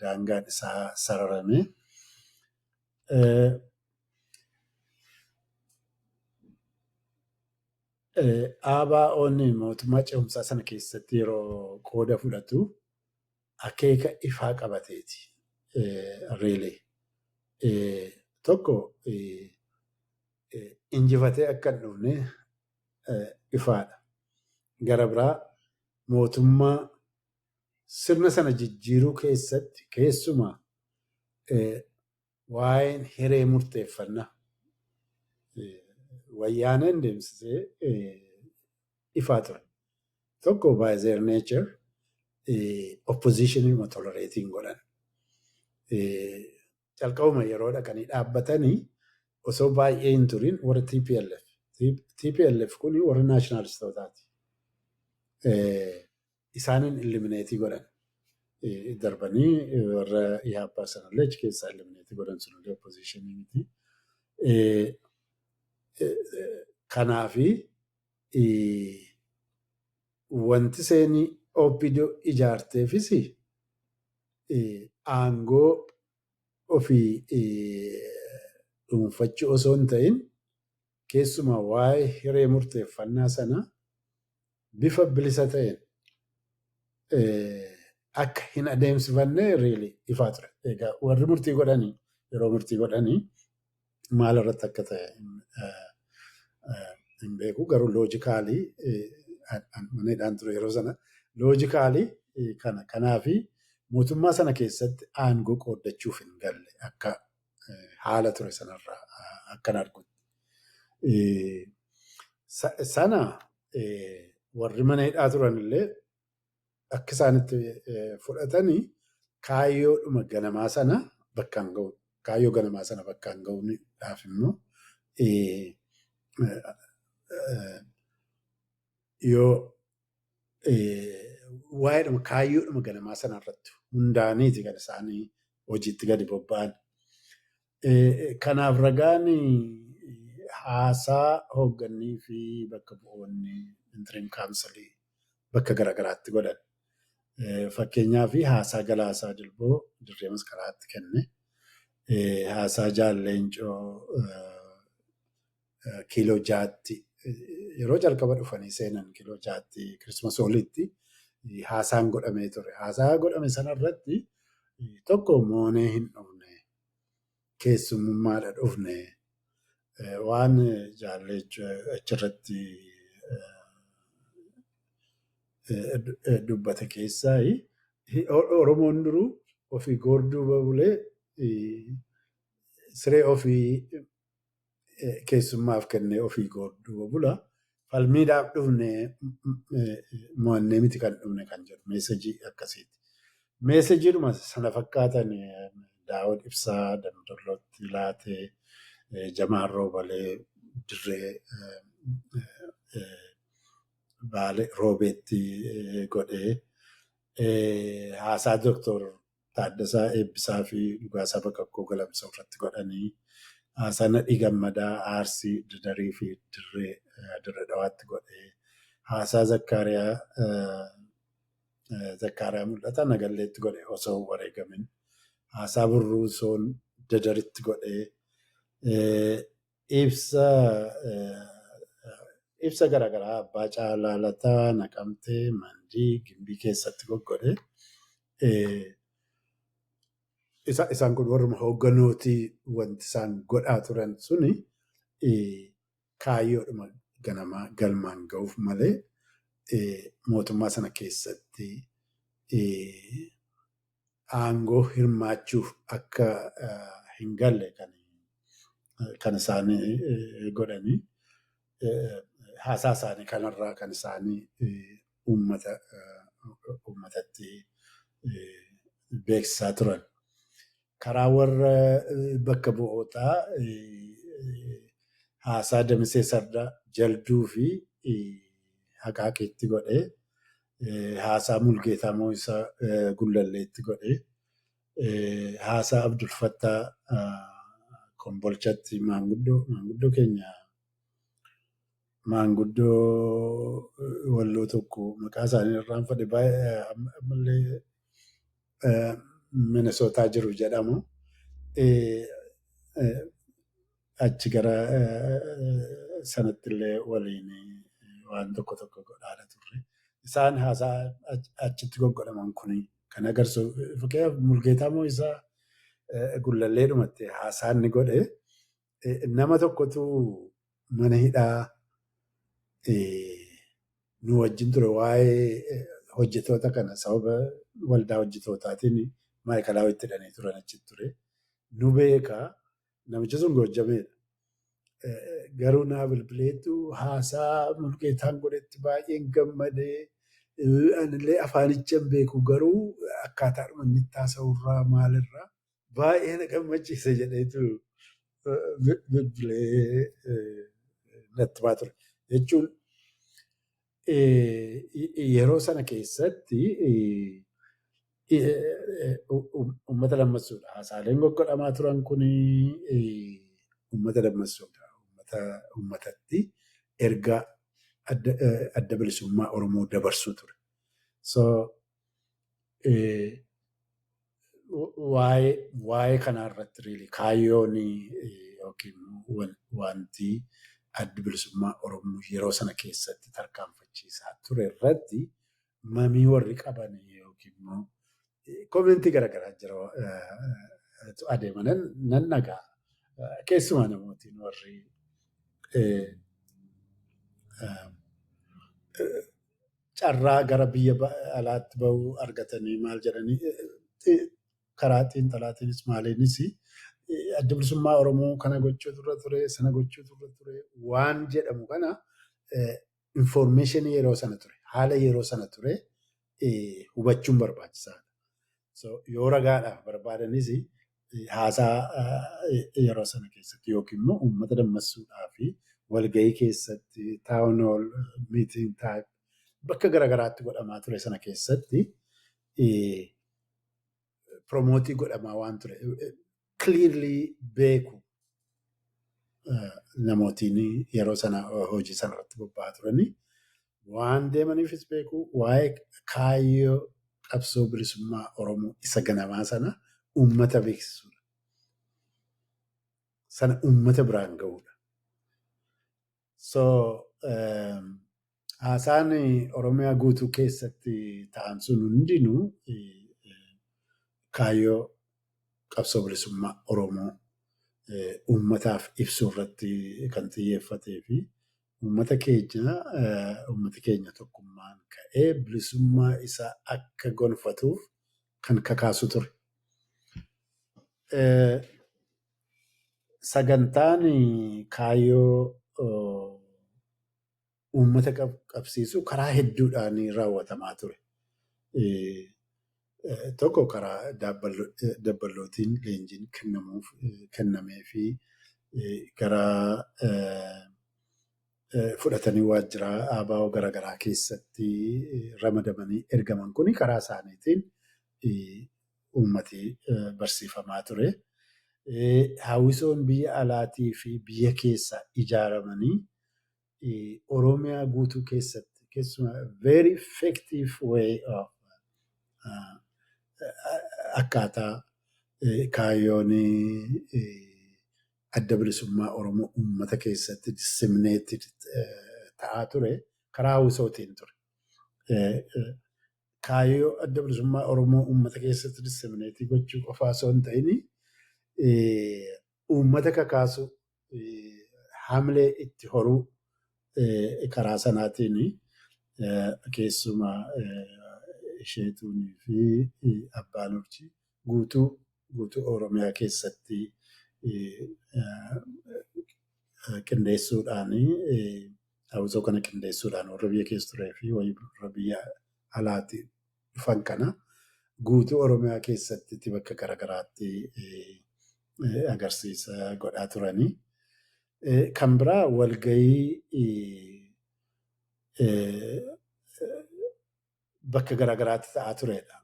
daangaan isaa sararame. ABO'n mootummaa ce'umsaa sana keessatti yeroo qooda fudhatu akeeka ifaa qabateeti. Reelee tokko injifatee akka hin dhufne ifaadha. Gara biraa mootummaa sirna sana jijjiiruu keessatti keessumaa waa'een hiree murteeffannaa wayyaaneen deemsisee ifaa ture. Tokko by their nature oppositionii tolerating godhan. Calqabuma yeroo dhaqanii dhaabbatanii osoo baay'ee hin turin warra TPLF TPLF kun warra naashinaalistotaati. Isaanin ilimineetii godhan. Darbanii warra Ihaappaa sanallee achi keessaa ilimineetii godhan sunillee oppositionii miti. Kanaafi wanti seenii OPDO ijaarteefis aangoo ofii dhuunfachuu osoo hin ta'in keessumaa waa'ee hiree murteeffannaa sana bifa bilisa ta'een akka hin adeemsifanne really ifaa ture. Egaa warri murtii godhanii yeroo murtii godhanii maal irratti akka ta'e hin beeku garuu loojikaalii maneedhaan ture yeroo sana loojikaalii kana kanaafi mootummaa sana keessatti aangoo qooddachuuf hin galle akka haala ture sanarraa akkan argutti. Sana warri maneedhaa turanillee akka isaanitti fudhatanii kaayyoodhuma ganamaa sana bakkaan ga'u kaayyoo ganamaa sana bakkaan ga'uudhaaf immoo yoo waa'eedhuma kaayyoodhuma ganamaa sana irratti hundaaniiti kan isaanii hojiitti gadi bobba'an. Kanaaf ragaan haasaa hooggannii fi bakka bu'oonni interim kaawunsilii bakka garaagaraatti godhan. Fakkeenyaaf haasaa Galaasaa Dilboo Dirree Masqalaatti kenne. Haasaa Jaalleencoo kiiloo 6tti yeroo jalqaba dhufanii seenan kiiloo 6tti Kirismas Hooliitti haasaan godhamee ture. Haasaa godhame sanarratti tokko moonee hin dhufne keessummummaadha dhufne waan Jaalleechoo achirratti dubbate keessaa Oromoon duruu ofii gorduuba bulee siree ofii keessummaaf kennee ofii gorduuba bula. Falmiidhaaf dhufne mo'annee miti kan dhufne kan jedhu meesajii akkasiiti. Meesajiidhuma sana fakkaatan Daawud Ibsaa Damdollotti laatee Jamaal Roobalee Dirree Baalee Roobeetti godhee haasaa Dooktor Taaddasaa Eebbisaa fi Dhugaasaa Baqaqqoo Galamsoo irratti godhanii haasaa Nadhii Gammadaa Arsii Didarii fi Dirree Dhawaatti godhee haasaa Zakkaariyaa Mul'ataa Nagalleetti godhee osoo hin wareegamin haasaa Burruusoon Dadaritti godhee ibsa garaagaraa Abbaa Caalaa Lataa Naqamtee Mandii Gimbii keessatti goggodhee isaan kun warruma hoogganooti wanti isaan godhaa turan suni kaayyoodhuma ganamaa galmaan ga'uuf malee mootummaa sana keessatti aangoo hirmaachuuf akka hin galle kan isaanii godhanii haasaa isaanii kanarraa kan isaanii uummatatti beeksisaa turan. Karaa warra bakka bu'ootaa haasaa Damisee Sardaa Jalduu fi Haqaaqiitti godhee haasaa Mulgeetaa Moo'isaa Gullalleetti godhee haasaa Abdulfattaa Kombolchatti maanguddoo keenya maanguddoo walloo tokko maqaa isaanii irraanfadhe baay'ee ammallee Minnesootaa jiru jedhamu achi gara sanattillee waliin waan tokko godhaadha turre. Isaan haasaa achitti goggodhaman kuni kan agarsiisu fakkeenyaaf Mulgeetaa Moo'isaa Gullallee dhumatti haasaa inni godhe nama tokkotu mana hidhaa nu wajjin ture waa'ee hojjetoota kana sababa waldaa hojjetootaatiin maayikalaawwitti hidhanii turan achitti ture. Nu beekaa namichi sun Goojjameedha. Garuu naa bilbileetu haasaa Mulgeetaan godhetti baay'een gammadee anillee afaanicha hin beeku garuu akkaataadhuma inni taasa'urraa maalirraa baay'ee na gammachiise jedheetu bilbilee natti himaa ture. Jechuun yeroo sana keessatti uummata dammaqsuudha. Haasaaleen goggodhamaa turan kun uummata dammaqsuudha. Uummatatti erga adda bilisummaa Oromoo dabarsuu ture. So waa'ee kanarratti really kaayyoon yookiin wanti adda bilisummaa Oromoo yeroo sana keessatti tarkaanfachiisaa ture irratti mamii warri qaban yookiin immoo koomenti garaagaraa jira adeeman nan dhagaa. Keessumaa namootiin warri carraa gara biyya alaatti bahuu argatanii maal jedhanii karaa xiinxalaatiinis maaliinis adda bilisummaa Oromoo kana gochuu turre ture, sana gochuu turre ture waan jedhamu kana information yeroo sana ture, haala yeroo sana ture hubachuun barbaachisaadha. So yoo ragaadhaaf barbaadanis haasaa yeroo sana keessatti yookiin immoo uummata dammaqsuudhaa fi walgahii keessatti town hall meeting type bakka garaagaraatti godhamaa ture sana keessatti promootii godhamaa waan ture clearly beeku namootiin yeroo sana hojii sanarratti bobba'aa turanii waan deemaniifis beeku waa'ee kaayyoo qabsoo bilisummaa Oromoo isa ganamaa sana uummata beeksisuudha. Sana uummata biraan ga'uudha. So haasaan Oromiyaa guutuu keessatti ta'an sun hundinuu kaayyoo qabsoo bilisummaa Oromoo uummataaf ibsuu irratti kan xiyyeeffatee fi uummata keenya tokkummaan ka'ee bilisummaa isaa akka gonfatuuf kan kakaasu ture. Sagantaan kaayyoo uummata qabsiisu karaa hedduudhaan raawwatamaa ture. Tokko karaa dabballootiin leenjiin kennamee fi gara fudhatanii waajjira ABO garaagaraa keessatti ramadamanii ergaman kun karaa isaaniitiin uummati barsiifamaa ture. Hawwisoon biyya alaatii fi biyya keessa ijaaramanii Oromiyaa guutuu keessatti keessumaa very effective way of akkaataa kaayyoon adda bilisummaa Oromoo uummata keessatti disseminated ta'aa ture karaa hawwisootiin ture. Kaayyoo adda bilisummaa Oromoo uummata keessatti disseminated gochuu qofaa osoo hin ta'in uummata kakaasu hamlee itti horuu karaa sanaatiin keessumaa isheetuunii fi abbaan urjii guutuu Oromiyaa keessatti qindeessuudhaan hawwisoo kana qindeessuudhaan warra biyya keessa turee fi warra biyya alaatti dhufan kana guutuu Oromiyaa keessatti bakka garaagaraatti agarsiisa godhaa turanii. Kan biraa walgahii bakka garaagaraatti ta'aa turedha.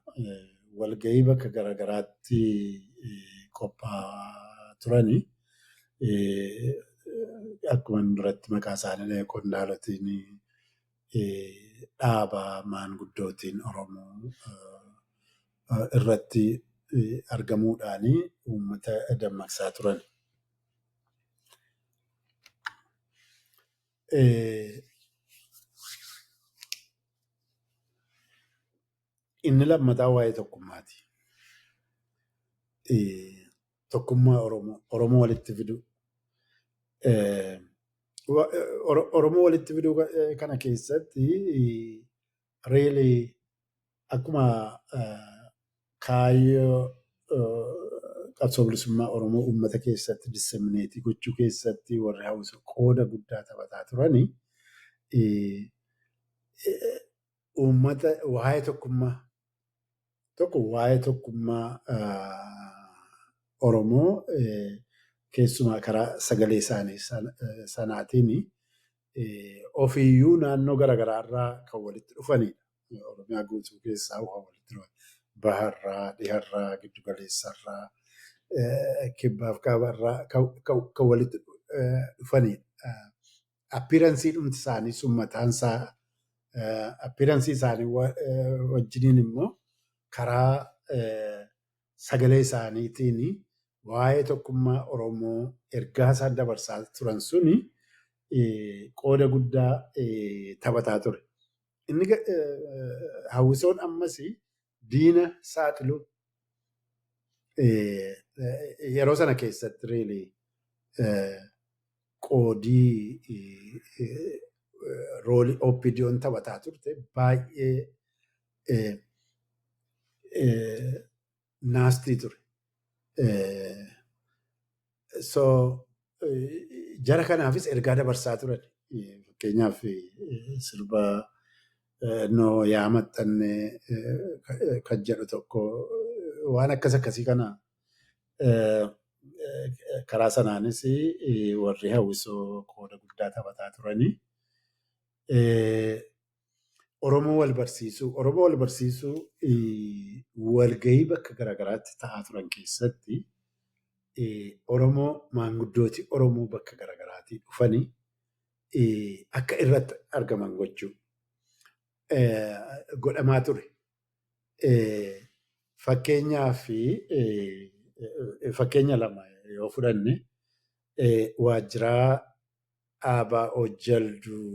Walgahii bakka garaagaraatti qophaa'aa turanii akkuma duratti maqaa isaanii qondaalotiin dhaaba maanguddootiin Oromoo irratti argamuudhaan uummata dammaqsaa turan. Inni lammataa waa'ee tokkummaati. Tokkummaa Oromoo walitti fiduu. Oromoo walitti fiduu kana keessatti really akkuma kaayyoo qabsoo bilisummaa Oromoo uummata keessatti disseminate gochuu keessatti warri hawwisoo qooda guddaa taphataa turanii uummata waa'ee tokkummaa Oromoo keessumaa karaa sagalee isaanii sanaatiin ofiiyyuu naannoo garaagaraarraa kan walitti dhufanidha. Oromiyaa guutuu keessaa waa walitti dhufan. Baharraa, dhiharraa, giddugaleessarraa, kibbaaf kaabarraa kan walitti dhufanidha. Appiiransii dhumti isaanii sun mataansaa appiiransii isaanii wajjiniin immoo karaa sagalee isaaniitiin waa'ee tokkummaa Oromoo ergaa isaan dabarsaa turan suni qooda guddaa taphataa ture. Inni hawwisoon ammas diina saaxilu yeroo sana keessatti reelee qoodii roolii OPDO'n taphataa turte baay'ee naastii ture. So jara kanaafis ergaa dabarsaa turan. Fakkeenyaaf sirba noo yaa maxxanne kan jedhu tokko waan akkasii kana karaa sanaanis warri hawwisoo qooda guddaa taphataa turanii. Oromoo wal barsiisuu walgahii bakka garaagaraatti ta'aa turan keessatti Oromoo maanguddooti Oromoo bakka garaagaraatti dhufanii akka irratti argaman gochuu godhamaa ture. Fakkeenya lama yoo fudhanne waajjiraa ABO Jalduu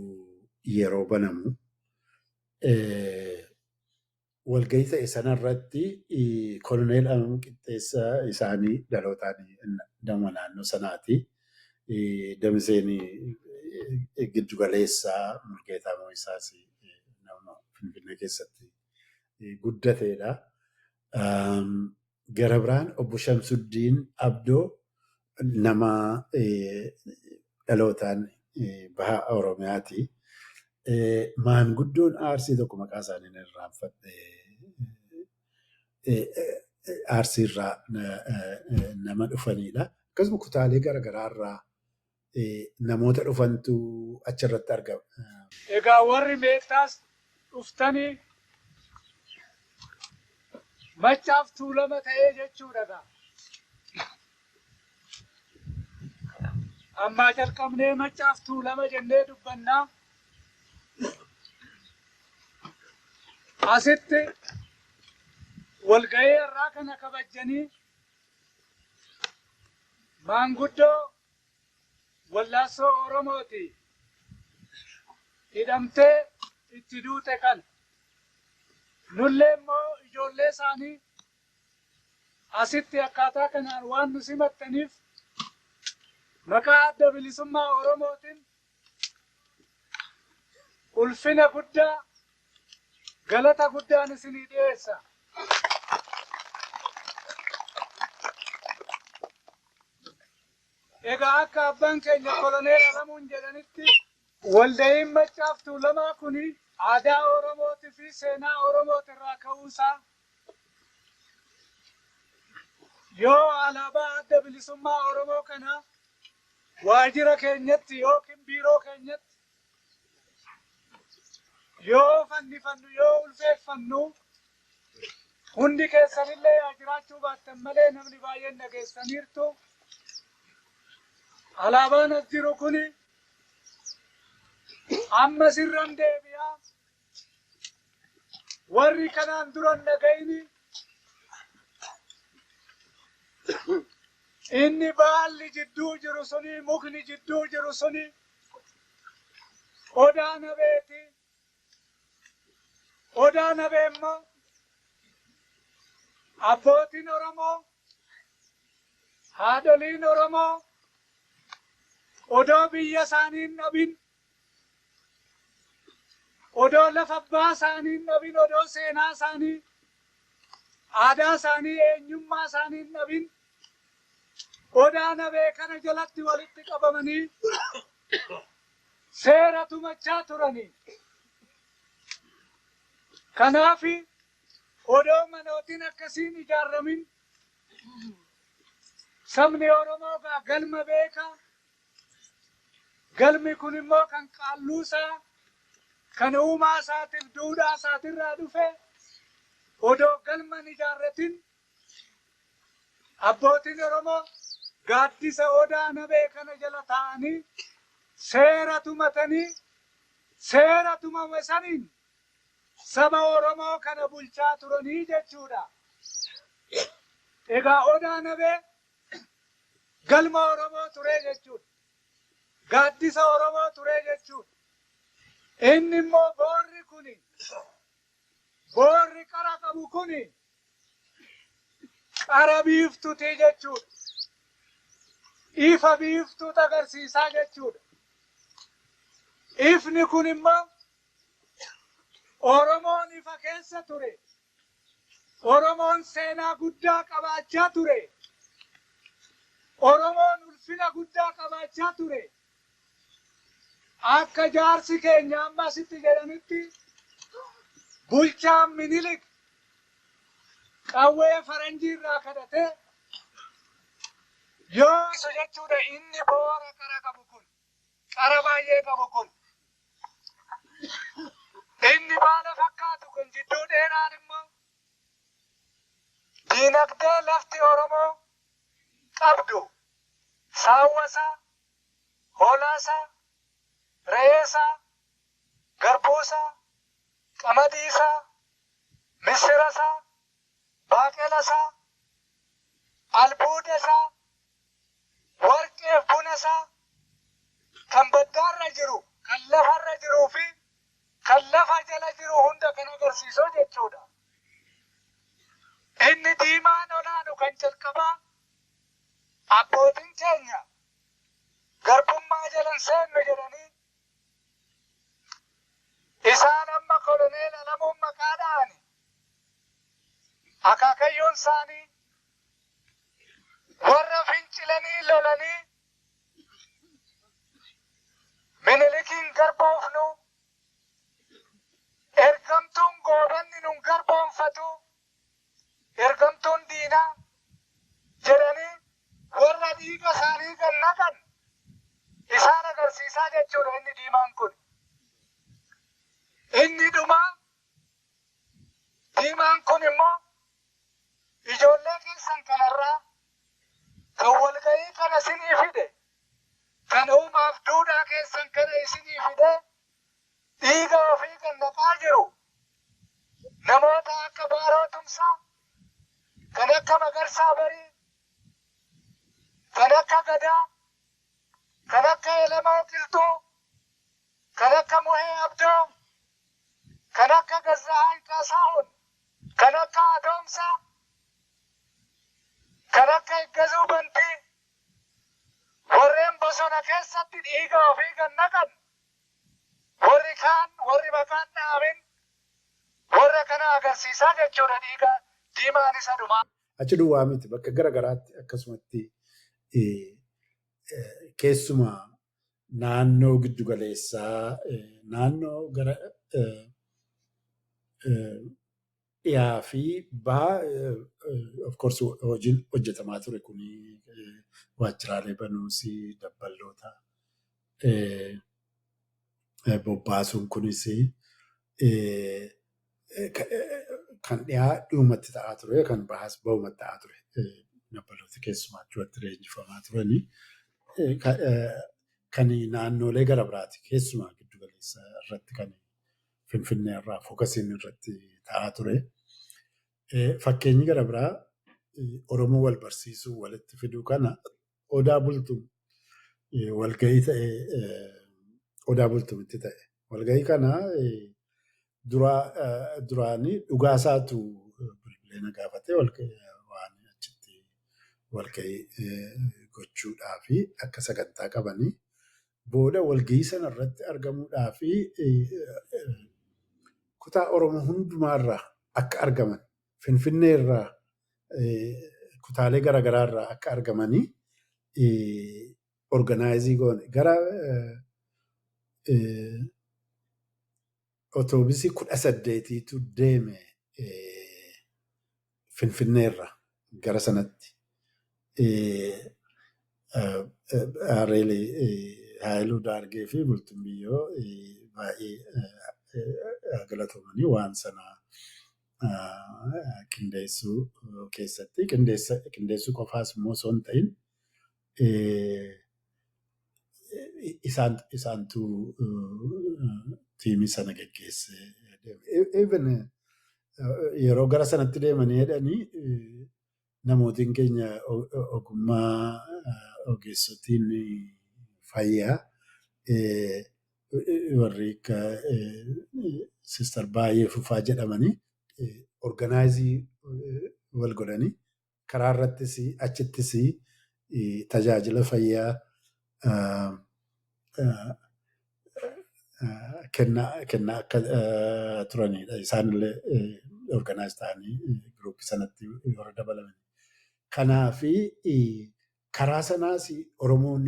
yeroo banamu walgahii ta'e sanarratti koloneel Alamuu Qixxeessaa isaanii dhalootaan nama naannoo sanaati. Damseen giddugaleessaa Mulgeetaa Moo'isaas nama Finfinnee keessatti guddateedha. Gara biraan obbo Shamsuddiin Abdoo nama dhalootaan baha Oromiyaati. Maanguddoon Arsii tokko maqaa isaanii irraanfadhe Arsiirraa nama dhufanidha. Akkasuma kutaalee garaagaraarraa namoota dhufantu achirratti argama. Egaa warri meettaas dhuftanii machaaf tuulama ta'ee jechuudha. Ammaa jalqabnee machaaf tuulama jennee dubbannaa. Asitti walgahii irraa kana kabajanii maanguddoo wallaassoo Oromooti hidhamtee itti duute kana nullee immoo ijoollee isaanii asitti akkaataa kanaan waan nu simattaniif maqaa adda bilisummaa Oromootiin ulfina guddaa galata guddaan isinii dhiyeessa. Egaa akka abbaan keenya koloneel Alamuun jedhanitti walda'iin machaaf tuulamaa kuni aadaa Oromootii fi seenaa Oromooti irraa ka'uusaa yoo alaabaa adda bilisummaa Oromoo kana waajjira keenyatti yookiin biiroo keenyatti yoo fannifannu yoo ulfeeffannu hundi keessanillee yaa jiraachuu baattan malee namni baay'een dhageessaniirtu. Alaabaan as jiru kuni amma sirran deebi'aa warri kanaan duran dhaga'ini inni baalli jidduu jiru suni mukni jidduu jiru suni odaa nabeeti. Odaa nabee immoo abbootiin Oromoo haadholiin Oromoo odoo biyya isaanii hin dhabin, odoo lafa abbaa isaanii hin dhabin, odoo seenaa isaanii, aadaa isaanii, eenyummaa isaanii hin dhabin, odaa nabee kana jalatti walitti qabamanii seera tumachaa turanii. Kanaaf odoo manootiin akkasiin ijaaramin sabni Oromoo galma beekaa Galmi kun immoo kan qaalluusaa kan uumaa isaatiif duudhaa isaatirraa dhufe odoo galma hin ijaarratin abbootiin Oromoo gaaddisa odaa nabee kana jala taa'anii seera tumatanii seera tumame saniin saba Oromoo kana bulchaa turanii jechuudha. Egaa odaa nabee galma Oromoo ture jechuudha. Gaaddisa Oromoo ture jechuudha. Inni immoo boorri qara qabu kuni qara biiftuuti jechuudha. Ifa biiftuutu agarsiisaa jechuudha. Ifni kun immoo Oromoon ifa keessa ture. Oromoon seenaa guddaa qabaachaa ture. Oromoon ulfina guddaa qabaachaa ture. Akka jaarsi keenya amma asitti jedhanitti bulchaan Minilik qawwee faranjii irraa kadhatee yoo isu jechuudha inni boora qara qabu kun qara baay'ee qabu kun inni baala fakkaatu kun jidduu dheeraan immoo diinagdee lafti Oromoo qabdu saawwasaa, hoolaasaa, re'eesaa, garbuusaa, qamadiisaa, misirasaa, baaqelasaa, albuudasaa, warqeef bunasaa kan baddaarra jiru, kan lafarra jiruu fi kan lafa jala jiru hunda kan agarsiisu jechuudha. Inni diimaan olaanu kan jalqabaa abbootiin keenya garbummaa jalan seennu jedhanii isaan amma koloneel Alamuun maqaa dha'ani. Akaakayyoon isaanii warra fincilanii lolanii Minilikiin garboofnu ergamtuun goobanni nun garboonfatu ergamtuun diinaa jedhanii warra dhiiga isaanii kan naqan isaan agarsiisaa jechuudha inni diimaan kun. Inni dhumaa diimaan kun immoo ijoollee keessan kanarraa kan walgahii kana isinii fide kan uumaaf duudhaa keessan kana isinii fide dhiiga ofii kan naqaa jiru namoota akka Baaroo Tumsaa kan akka Magarsaa Barii kan akka Gadaa kan akka Elamoo Qilxuu kan akka Muhee Abdoo kan akka Gazzaa'aan Qaasaa'uun kan akka Adoomsaa kan akka Iggazuu Bantii warreen bosona keessatti dhiiga ofii kan naqan warri kaan warri maqaan dhaamin warra kana agarsiisaa jechuudha dhiiga diimaan isa dhumaa. Achi duwwaa miti bakka gara garaatti akkasumatti keessumaa naannoo giddu galeessaa naannoo gara dhiyaa fi bahaa of course hojiin hojjetamaa ture kun waajjiraalee banuusii dabballoota bobbaasuun kunis kan dhiyaa dhumatti ta'aa ture kan bahaas bahumatti ta'aa ture dabballoota keessumaa achitti leenjifamaa turanii kan naannoolee gara biraati keessumaa giddu galeessa irratti kan Finfinnee irraa fookasiin irratti ta'aa ture. Fakkeenyi gara biraa Oromoo wal barsiisuu walitti fiduu kana odaa bultuun walgahii ta'e odaa bultuutti ta'e. Walgahii kana duraanii dhugaasaatu bilbilee na gaafatee waan achitti walgahii gochuudhaa fi akka sagantaa qabanii booda walgahii sana irratti argamuudhaa fi kutaa Oromoo hundumaarraa akka argaman Finfinnee irraa kutaalee garaagaraa irraa akka argamanii organaayizii goone gara otoobisii 18tu deeme Finfinnee irraa gara sanatti Haayiluu Daargee fi Bultuun Biyyoo baay'ee galatoomanii waan sana qindeessuu keessatti qindeessuu qofaas immoo osoo hin ta'in isaantu tiimii sana geggeesse. Even yeroo gara sanatti deemanii jedhanii namootiin keenya ogummaa ogeessotiin fayyaa warri akka Sister Baay'ee Fufaa jedhamanii organaayizii wal godhanii karaa irrattis achittis tajaajila fayyaa kennaa akka turanidha. Isaanillee organaayiz ta'anii giruuppii sanatti warra dabalaman. Kanaafi karaa sanaas Oromoon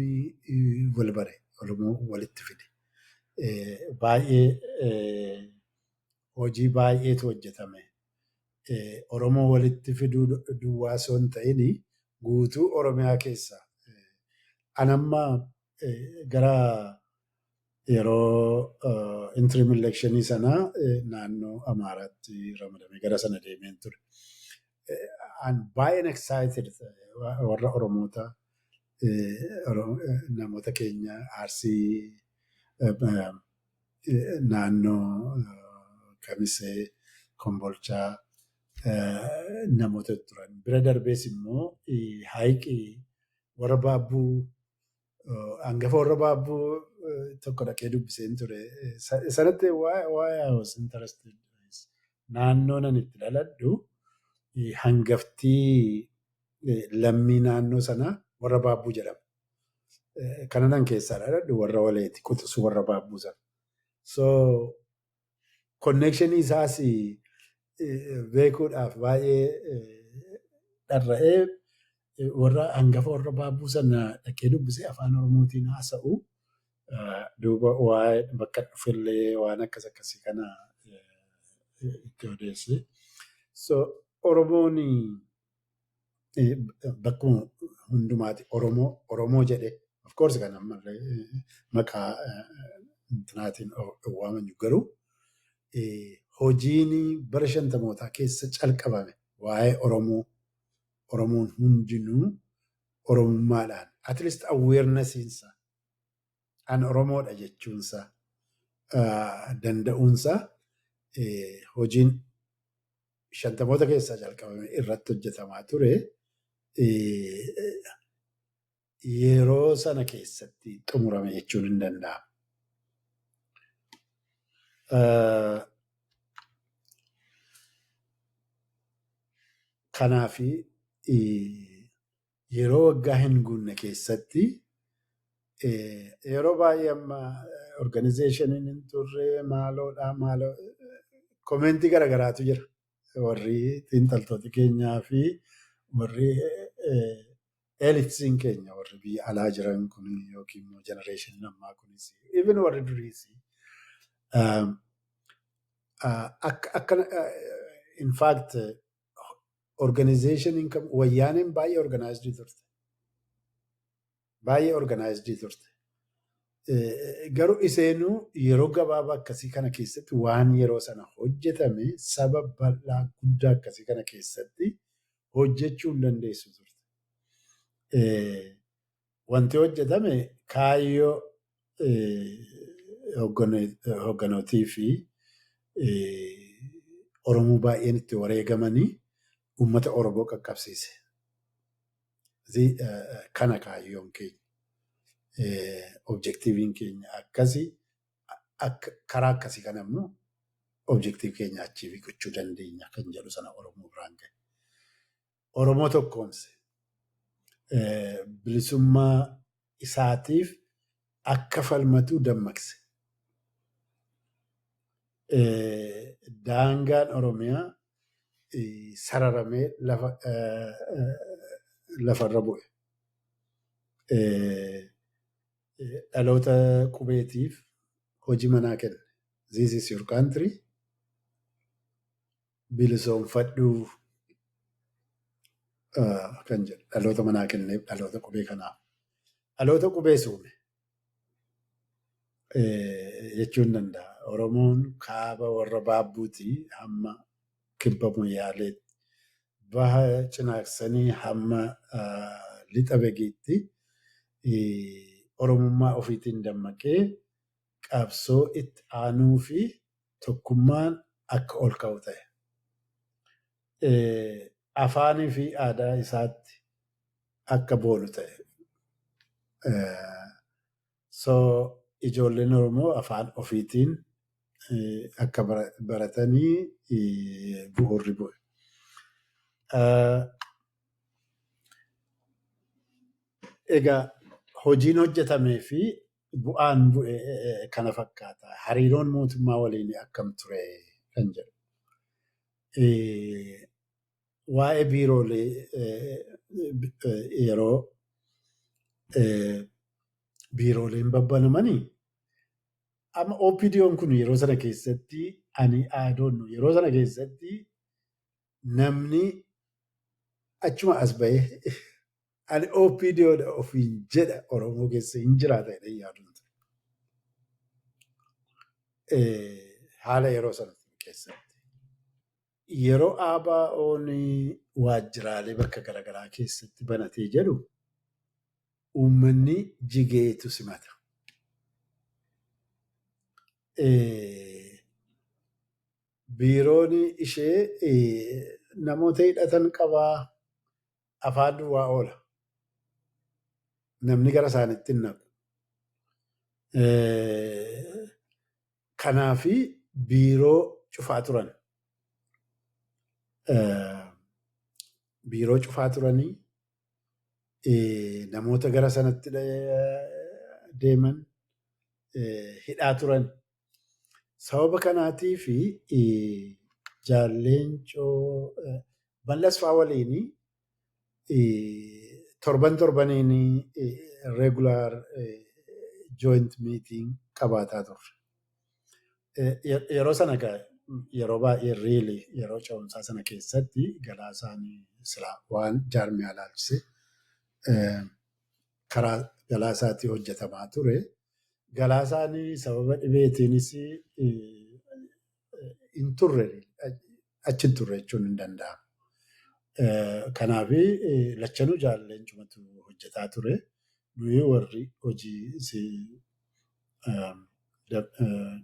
wal bare, Oromoo walitti fide. Baay'ee hojii baay'eetu hojjetame. Oromoo walitti fiduu duwwaa osoo hin ta'in guutuu Oromiyaa keessaa. Anamma gara yeroo interim electionii sanaa naannoo Amaaraatti ramadame gara sana deemeen ture. Baay'een excited warra Oromoota namoota keenya Arsii naannoo Kamisee Kombolchaa namoota turan. Bira darbees immoo haayiqii warra Baabbuu hangafa warra Baabbuu tokko dhaqee dubbiseen ture. Sanatti why I was interested naannoo nan itti dhaladhu hangaftii lammii naannoo sanaa warra Baabbuu jedhama. Kana nan keessaa dhaladhu warra Waleeti quxisuu warra Baabbuu sana. So connectionii isaas beekuudhaaf baay'ee dharra'ee warra hangafa warra Baabbuu sana dhaqee dubbisee afaan Oromootiin haasa'u duuba waa'ee bakka dhufellee waan akkasii kana itti odeesse. So Oromoon bakkuma hundumaati Oromoo jedhee of course kan ammallee maqaa intinaatiin waamamu garuu hojiin bara 50mootaa keessa calqabame waa'ee Oromoon hundinuu Oromummaadhaan at least awarenessiinsa an Oromoodha jechuunsa danda'uunsa hojiin 50moota keessaa calqabame irratti hojjetamaa ture. Yeroo sana keessatti xumurame jechuun hin danda'amu. Kanaaf yeroo waggaa hin guunne keessatti yeroo baay'ee amma organizeeshiniin hin turre maaloo komentii garagaraatu jira. Warri xiinxaltoota keenyaa fi warri eliitiin keenya warri biyya alaa jiran kun yookiin immoo jenereeshiniin ammaa kunis even warri duriis in fact organizeeshiniin wayyaaneen baay'ee organized turte. Garuu iseenuu yeroo gabaabaa akkasii kana keessatti waan yeroo sana hojjetame saba bal'aa guddaa akkasii kana keessatti hojjechuu hin dandeessu turte. Wanti hojjetame kaayyoo hogganootii fi Oromoo baay'een itti wareegamanii uummata Oromoo qaqqabsiise. Kana kaayyoon keenya. Objektiiviin keenya karaa akkasii kana immoo objektiiv keenya achiivii gochuu dandeenya kan jedhu sana Oromoo biraan gahe. Oromoo tokkoomse bilisummaa isaatiif akka falmatu dammaqse. Daangaan Oromiyaa sararamee lafarra bu'e. Dhaloota qubeetiif hojii manaa kenne. This is your country. Bilisoomfadhuu kan jedhu dhaloota manaa kenneef dhaloota qubee kanaaf. Dhaloota qubee suume. jechuun danda'a. Oromoon kaaba warra baabbuutii hamma kibba moyyaaleetti. Baha cinaaksanii hamma lixa begiitti Oromummaa ofiitiin dammaqee qabsoo itti aanuu fi tokkummaan akka ol ka'u ta'e. Afaanii fi aadaa isaatti akka boonu ta'e. So ijoolleen Oromoo afaan ofiitiin akka baratanii bu'uurri bu'e. Egaa hojiin hojjetamee fi bu'aan bu'e kana fakkaata. Hariiroon mootummaa waliin akkam ture kan jedhu. Waa'ee biiroolee yeroo biirooleen babbanamanii amma OPDO'n kun yeroo sana keessatti ani aadoonnu yeroo sana keessatti namni achuma as bahee ani OPDOdha ofiin jedha Oromoo keessa hin jiraata jedhee yaaduun ture. Haala yeroo sana keessatti. Yeroo ABO'n waajjiraalee bakka garaagaraa keessatti banatee jedhu uummanni jigeetu simata. Biiroon ishee namoota hidhatan qabaa afaan duwwaa oola. Namni gara isaaniitti hin naqu. Kanaafi biiroo cufaa turan. Biiroo cufaa turanii namoota gara sanatti deeman hidhaa turan. Sababa kanaatii fi Jaalleencoo Mallas fa'aa waliin torbaniin regular joint meeting qabaataa turre. Yeroo sana yeroo baay'ee really yeroo ce'umsaa sana keessatti Galaasaan silaa waan jaarmiyaa ilaalchise karaa Galaasaatii hojjetamaa ture. Galaasaan sababa dhibeetiinis hin turre achi hin turre jechuun hin danda'amu. Kanaaf lachanuu Jaalleencumatu hojjetaa ture. Nuyi warri hojii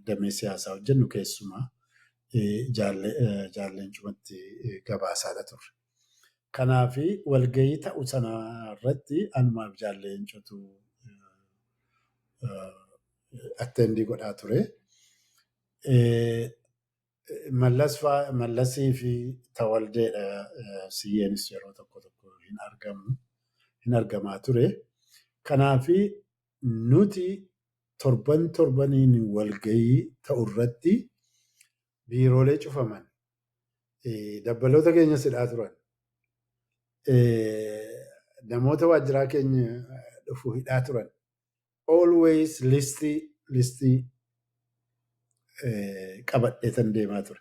damee siyaasaa hojjennu keessumaa Jaalleencumatti gabaasaadha turre. Kanaaf walgahii ta'u sana irratti anumaaf Jaalleencotu attendii godhaa ture. Mallasii fi Tawaldeedha siyyeenis yeroo tokko hin argamaa ture. Kanaaf nuti torbaniin walgahii ta'u irratti biiroolee cufaman dabbaloota keenya hidhaa turan. Namoota waajjiraa keenya dhufu hidhaa turan. Always listii qabadheetan deemaa ture.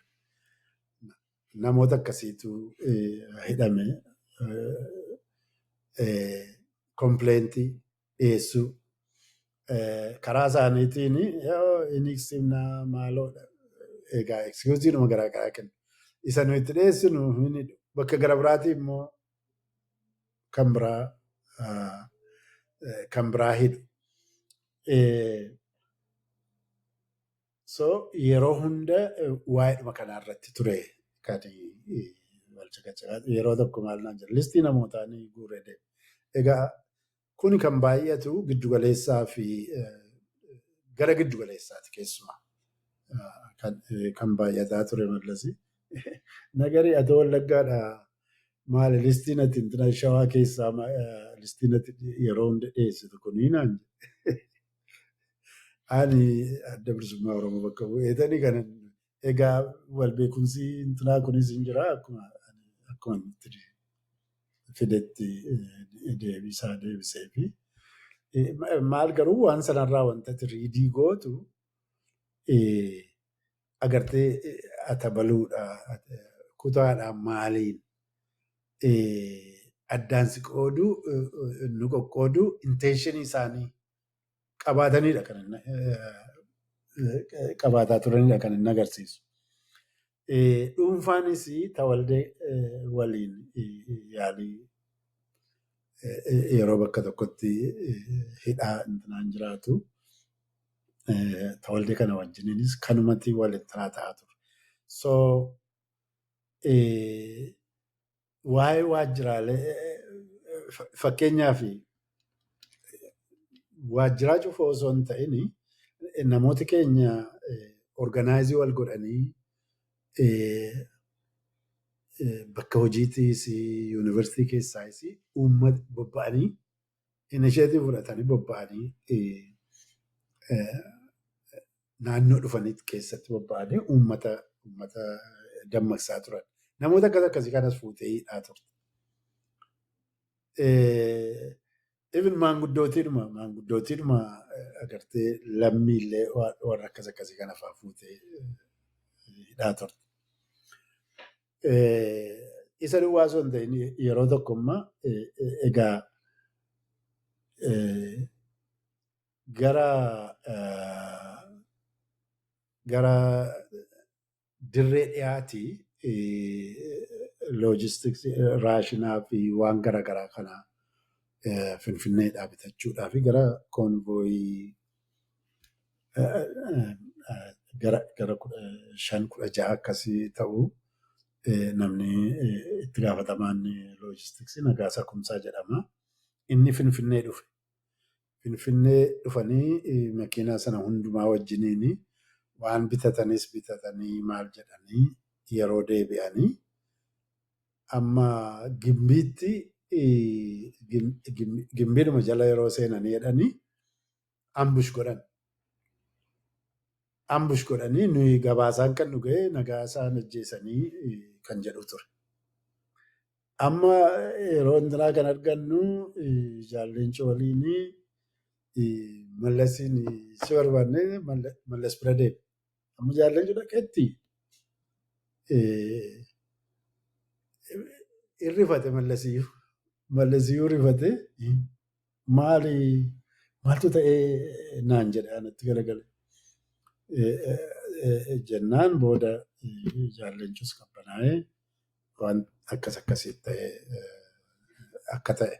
Namoota akkasiitu hidhame kompleentii dhiyeessuu karaa isaaniitiin inni simnaa maaloodha. Egaa excuse garaagaraa kennu. Isa nuyi itti dhiyeessinu bakka gara biraatii immoo kan biraa hidhu. So yeroo hunda waa'eedhuma kanarratti ture kan yeroo tokko maal naan jira listii namootaa ni guuree deema. Egaa kuni kan baay'atu giddugaleessaa fi gara giddugaleessaati keessumaa kan baay'ataa ture Mallasi. Nagarii ati Wallaggaadhaa maali listiin ati intina shawaa keessaa listiin ati yeroo hunda dhiyeessitu kunii naan jedhe. Ani adda bilisummaa Oromoo bakka bu'eetanii kanan egaa walbeekumsi intinaa kunis hin jira akkuma itti fidetti deebisaa deebisee fi maal garuu waan sanarraa wanta riidii gootu agartee atabaluudha kutaadhaan maaliin addaan si qoodu nu qoqqoodu intentionii isaanii qabaatanidha kan qabaataa turanidha kan inni agarsiisu. Dhuunfaanis Tawaldee waliin yaalii yeroo bakka tokkotti hidhaa intinaan jiraatu Tawaldee kana wajjininis kanumatti walitti taa'aa ture. So waa'ee waajjiraalee fakkeenyaaf waajjiraa cufuu osoo hin ta'in namooti keenya organaayizii wal godhanii bakka hojiitiis yuunivarsiitii keessaayis uummata bobba'anii inisheetii fudhatanii bobba'anii naannoo dhufanitti keessatti bobba'anii uummata dammaqsaa turan. Namoota akkasii kanas fuutee hidhaa turte. Even maanguddootiidhuma agartee lammiillee warra akkasii kana fa'aa fuutee hidhaa turte. Isa duwwaa osoo hin ta'in yeroo tokkommaa egaa gara dirree dhiyaatii loojistiksii raashinaa fi waan garaagaraa kana finfinneedhaa bitachuudhaa fi gara koonvooyii gara 5-16 akkasii ta'uu namni itti gaafatamaan loojistiksii Nagaasaa Kumsaa jedhama. Inni finfinnee dhufe. Finfinnee dhufanii makiinaa sana hundumaa wajjiniin waan bitatanii maal jedhanii yeroo deebi'anii amma gimbiidhuma jala yeroo seenanii jedhanii ambush godhanii nuyi gabaasaan kan dhugee Nagaasaan ajjeesanii kan jedhu ture. Amma yeroo intinaa kan argannu Jaalleenchi waliin Mallasiin si barbaanne Mallas bira deema. Amma Jaalleenchi dhaqeetti irrifate Mallasiyyuu rifate maaltu ta'ee naan jedhe anatti galagale. Jennaan booda Jaalleenchis qabbanaa'ee waan akkasii ta'e akka ta'e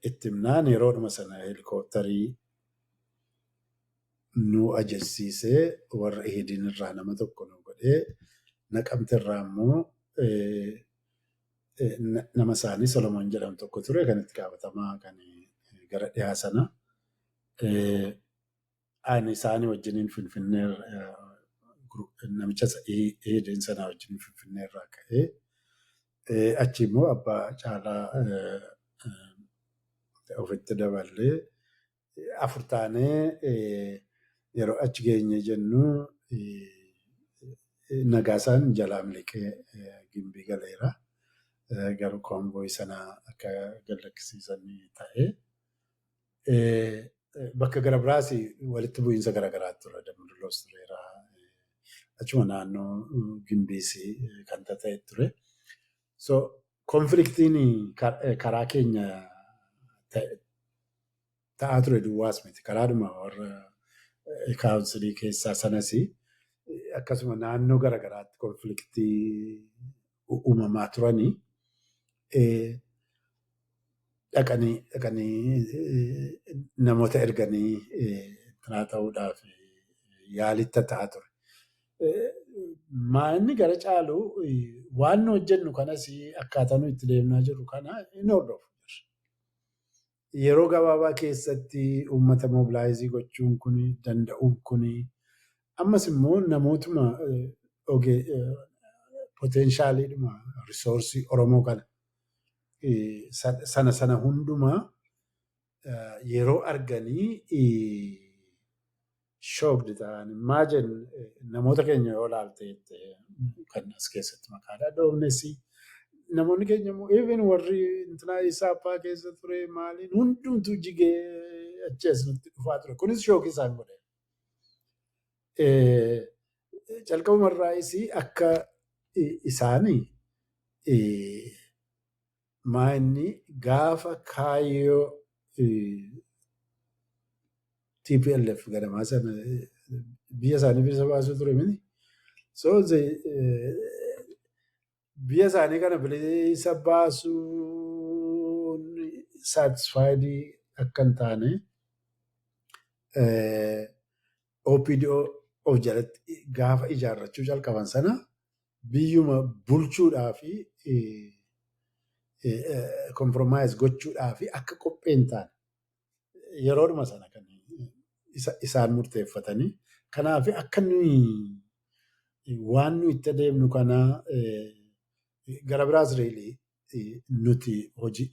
itti himnaan yeroodhuma sana heelikooptarii nu ajajsiisee warra Eediin irraa nama tokko nu godhee Naqamte irraa immoo nama isaanii Solomoon jedhamu tokko ture kan itti gaafatamaa kan gara dhiyaa sana ani isaanii wajjiniin Finfinnee namicha Eediin sanaa wajjiniin Finfinnee irraa ka'ee achi immoo abbaa caalaa ofitti daballee afur taanee yeroo achi geenye jennu Nagaasaan jalaa miliqee gimbii galeera. Garuu koonvooyii sana akka gallakkisiisanii ta'ee bakka gara biraas walitti bu'iinsa garaagaraatu ture. Dambiiloos tureera. Achuma naannoo gimbiis kan ta'e ture. So konfliktiin karaa keenya ta'aa ture duwwaas miti. Karaadhuma warra kaawunsilii keessaa sanas akkasuma naannoo garaagaraatti konfliktii uumamaa turanii dhaqanii namoota erganii tanaa ta'uudhaaf yaalitti ta'aa ture. Maanni gara caalu waan nu hojjennu kanas akkaataa nu itti deemnaa jirru kana hin hordofu. Yeroo gabaabaa keessatti uummata moobilaayizii gochuun kun danda'uun kun ammas immoo namootuma potenshaaliidhuma risoorsii Oromoo kana sana hundumaa yeroo arganii shookdi ta'an imagine namoota keenya yoo ilaalte kan as keessatti maqaadhaa dhoofnessi namoonni keenya immoo even warri intinaa Isaappaa keessa ture maaliin hundumtuu jigee achi asirratti dhufaa ture. Kunis shookii isaan godhe. Calqabumarraayis akka isaanii maanni gaafa kaayyoo TPLF ganamaa sana biyya isaanii bilisa baasuu ture miti. So biyya isaanii kana bilisa baasuun satisfied akka hin taane OPDO of jalatti gaafa ijaarrachuu jalqaban sana biyyuma bulchuudhaa fi compromise gochuudhaa fi akka qophee hin taane yeroodhuma sana kan isaan murteeffatanii. Kanaaf akka nuyi waan nuyi itti adeemnu kana gara biraas nuti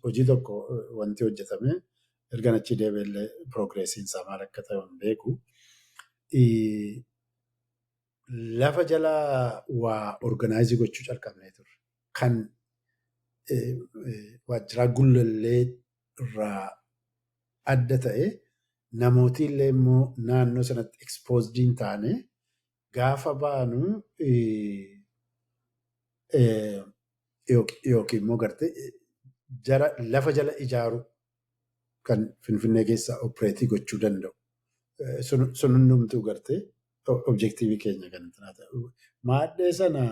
hojii tokko wanti hojjetame ergan achi deebi'ellee progressiin isaa maal akka ta'e hin beeku. Lafa jala waa organize gochuu calqabnee turre kan waajjira gullallee irraa adda ta'e namooti illee immoo naannoo sanatti exposed hin taane gaafa baanu yookiin immoo gartee lafa jala ijaaru kan Finfinnee keessa opereetii gochuu danda'u. Sun hundumtuu gartee objektiivii keenya kan ta'u. Maadhee sana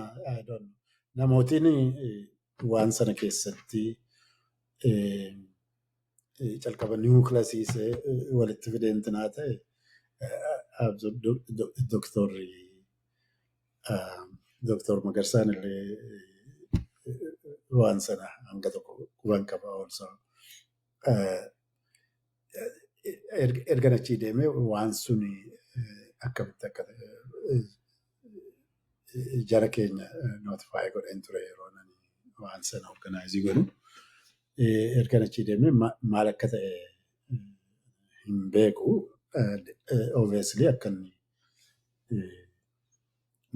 namootiin waan sana keessatti calqaba niwukilaasiisee walitti fideentinaa ta'e Dooktor Magarsaan illee waan sana hanga tokko quban qaba also. Ergan achii deemee waan suni akkamitti akka jara keenya notify godheen ture yeroo waan sana organizii godhu. Ergan achii deemee maal akka ta'e hin beeku. Obviously akka inni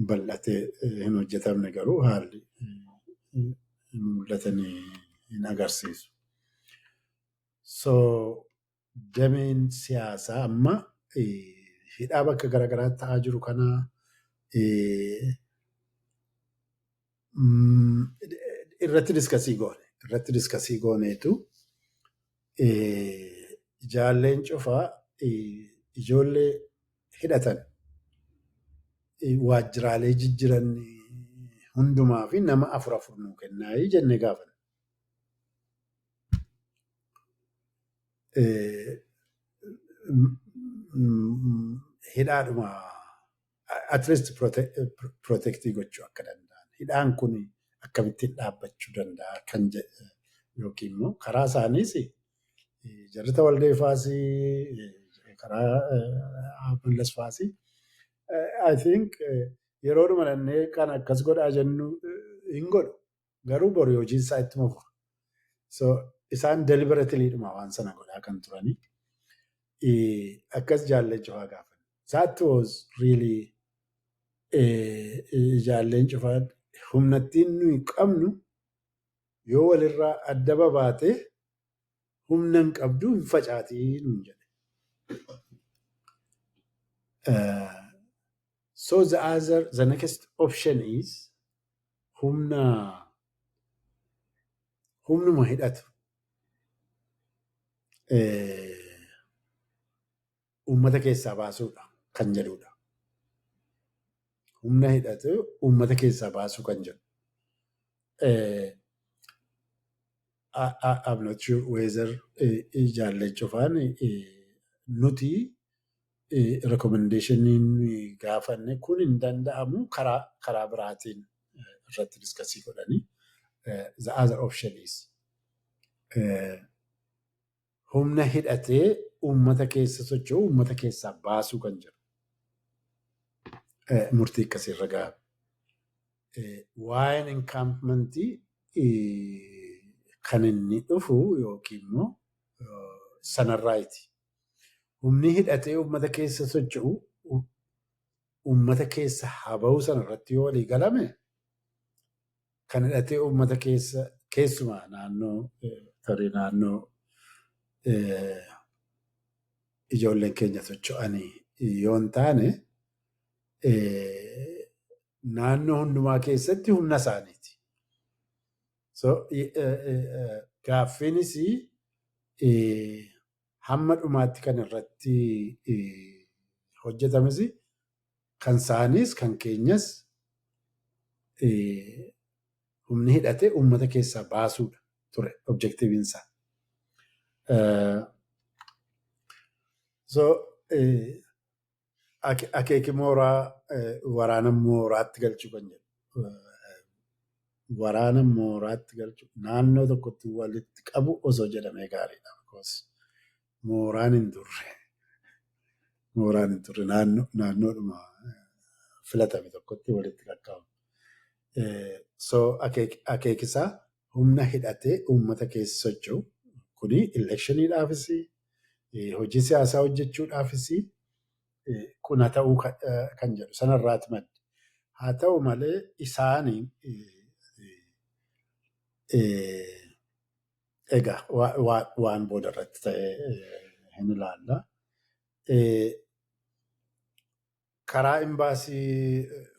bal'atee hin hojjetamne garuu haalli mul'atanii hin agarsiisu. So dameen siyaasaa amma hidhaa bakka garaagaraatti ta'aa jiru kana irratti diskasii gooneetu jaalleen cufaa ijoollee hidhatan waajjiraalee jijjiran hundumaa fi nama 4 nuu kennaa jennee gaafan. Hidhaadhuma at least protectii gochuu akka danda'an. Hidhaan kun akkamittiin dhaabbachuu danda'a kan jedhu yookiin immoo karaa isaaniis jarrita waldeefaasii karaa Mallas faasii I think yeroodhuma dhannee kan akkas godhaa jennu hin godhu. Garuu boru hojiin isaa ittuma fufa. So isaan deliberately dhuma waan sana godhaa kan turanii akkas jaalleen cufaa gaafan. That was really jaalleen cufaa humnattiin nuyi qabnu yoo walirraa adda babaate humna hin qabdu hin facaatii nuun jedhe. So the next option is humnuma hidhatu uummata keessaa baasuudha kan jedhudha. Humna hidhatu uummata keessaa baasuu kan jedhu. I'm not sure whether jaalleen cufaan nuti recommendationiin gaafanne kun hin danda'amu karaa biraatiin irratti diskasii godhanii. The other option is humna hidhatee uummata keessa socho'u uummata keessaa baasuu kan jedhu. Murtii akkasiirra ga'a. Waa'een encampmentii kan inni dhufu yookiin immoo sanarraati. Humni hidhatee uummata keessa socho'u uummata keessa haba'uu sanarratti yoo walii galame kan hidhatee uummata keessumaa naannoo ijoolleen keenya socho'anii yoo hin taane naannoo hundumaa keessatti humna isaaniiti. So gaaffiinis hamma dhumaatti kan irratti hojjetames kan isaaniis kan keenyas humni hidhate uummata keessaa baasuudha ture objektiiviin isaa. So akeeki mooraa waraana mooraatti galchuu kan jedhu waraana mooraatti galchuu naannoo tokkotti walitti qabu osoo jedhamee gaariidha. Mooraan hin turre naannoodhuma filatame tokkotti walitti qaqqabu. So akeekisaa humna hidhatee uummata keessa socho'u kuni elekshiiniidhaafis hojii siyaasaa hojjechuudhaafis kun haa ta'uu kan jedhu sanarraati madde. Haa ta'u malee isaanii egaa waan booda irratti ta'e hin ilaalla.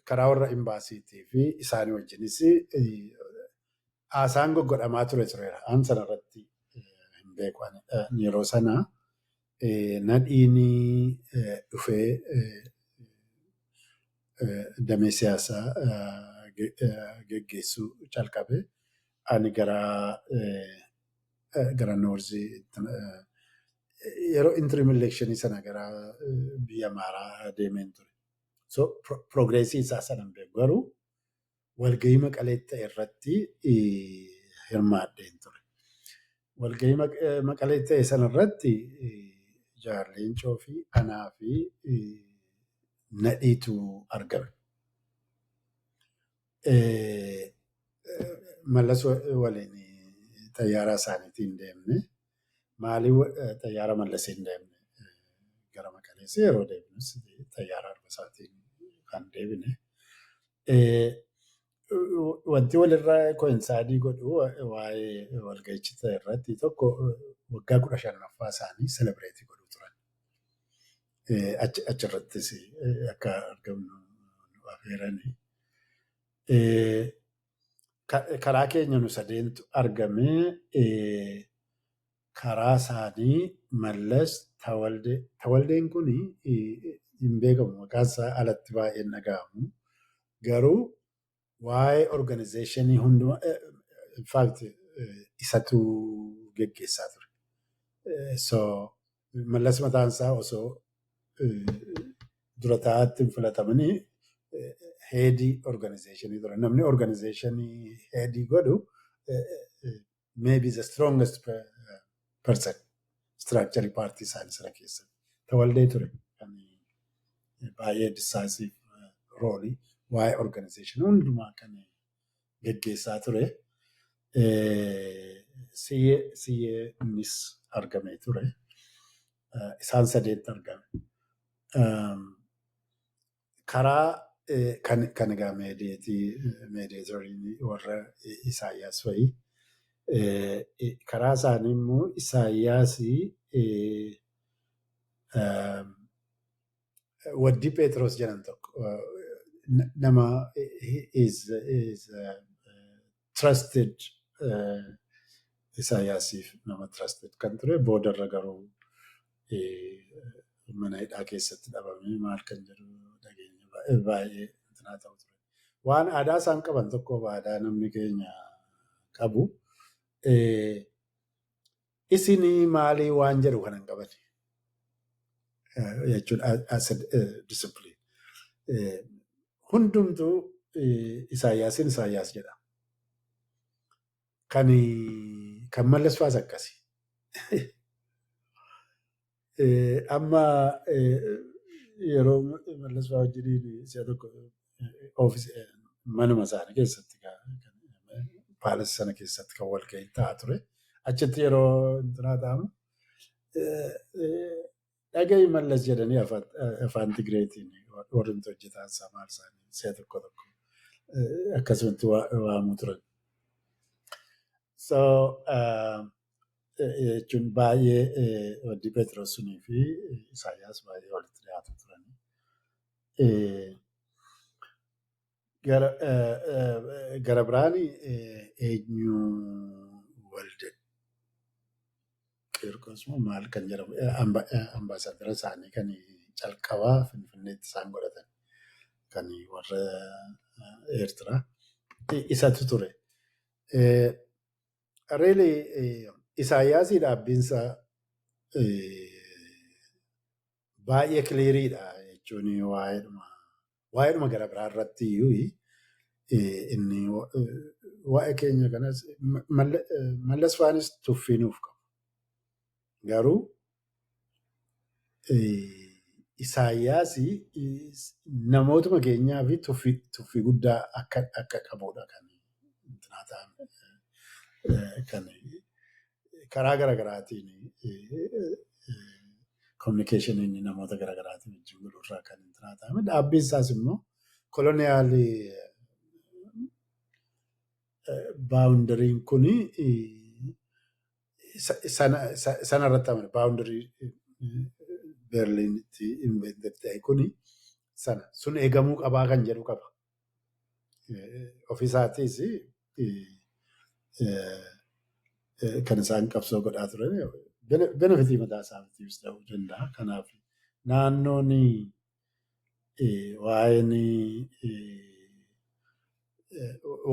Karaa warra imbaasiitii fi isaanii wajjinis haasaan goggodhamaa tureera. Aan sanarratti hin beeku. Yeroo sana nadhiini dhufee damee siyaasaa geggeessuu calqabe. Ani gara noorzii yeroo interim electionii sana gara biyya Amaaraa deemeen ture. So progresii isaa sana hin beeku garuu walgahii Maqalee ta'e irratti hirmaadheen ture. Walgahii Maqalee ta'e sana irratti Jaal Leencoo fi anaa fi nadhiitu argame. Mallas waliin xayyaara isaaniitiin deemne. Maaliif xayyaara mallasee hin deemne? Gara Maqalees yeroo deemnus xayyaara harka isaatiin kan deebine. Wanti walirraa koinsaadii godhu waa'ee walgahicha ta'e irratti tokko waggaa 15ffaa isaanii selebireetii godhu turan. Achirrattis akka argamnu nu affeeranii. Karaa keenya nu sadeentu argamee karaa isaanii Mallas Tawaldeen kun hin beekamu maqaan isaa alatti baay'een dhaga'amu. Garuu waa'ee organizeeshinii hundumaa in fact isatu geggeessaa ture. So Mallas mataan isaa osoo dura taa'aatti hin filatamanii heedii organizeeshinii ture. Namni organizeeshinii heedii godhu maybe the strongest person structure party isaanii sana keessa Tawaldee ture. Kan baay'ee decisive roolii waa'ee organization hundumaa kan geggeessaa ture. Siyyee innis argamee ture. Isaan sadeetti argame. Karaa kan egaa meediyeetariin warra Isaayyaas fa'ii. Karaa isaanii immoo Isaayyaasii Waddii Pheexroos jedhan tokko nama is trusted Isaayyaasiif nama trusted kan ture boodarra garuu mana hidhaa keessatti dhabamee maal kan jedhu dhageenya baay'ee intinaa ta'u ture. Waan aadaa isaan qaban tokko aadaa namni keenya qabu isinii maalii waan jedhu kanan qaban jechuun as discipline. Hundumtuu Isaayyaasiin Isaayyaas jedha. Kan Mallas faas akkasi. Amma yeroo Mallas faa wajjiniin si'a tokko manuma isaanii keessatti paalasi sana keessatti kan wal ga'ii ta'aa ture. Achitti yeroo intinaa ta'amu dhaga'i Mallas jedhanii afaan Tigreetiin warri hojjetaa isaa maal isaanii si'a tokko akkasumatti waamuu turan. So jechuun baay'ee Waddii Pheexroos sunii fi Isaayyaas baay'ee walitti dhiyaatu turan. Gara biraan eenyu walde yookaas immoo maal kan jedhamu ambaasaadara isaanii kan calqabaa Finfinneetti isaan godhatan kan warra Eertiraa isatu ture. Really Isaayyaasii dhaabbiinsa baay'ee kiliiriidha jechuun waa'eedhuma gara biraa irratti iyyuu inni waa'ee keenya kanas mallas faanis tuffii nuuf qabu. Garuu Isaayyaasii namootuma keenyaa fi tuffii guddaa akka qabudha kan karaa garaagaraatiin kominikeeshiniin namoota garaagaraatiin wajjin godhurraa kan ta'ame. Dhaabbiin isaas immoo koloniyaalii baawundariin kuni sanarratti amane baawundarii Berliinitti invented ta'e kuni sun eegamuu qabaa kan jedhu qaba. Ofiisaatis kan isaan qabsoo godhaa turan benefitii mataa isaatiifis ta'uu danda'a. Kanaaf naannoon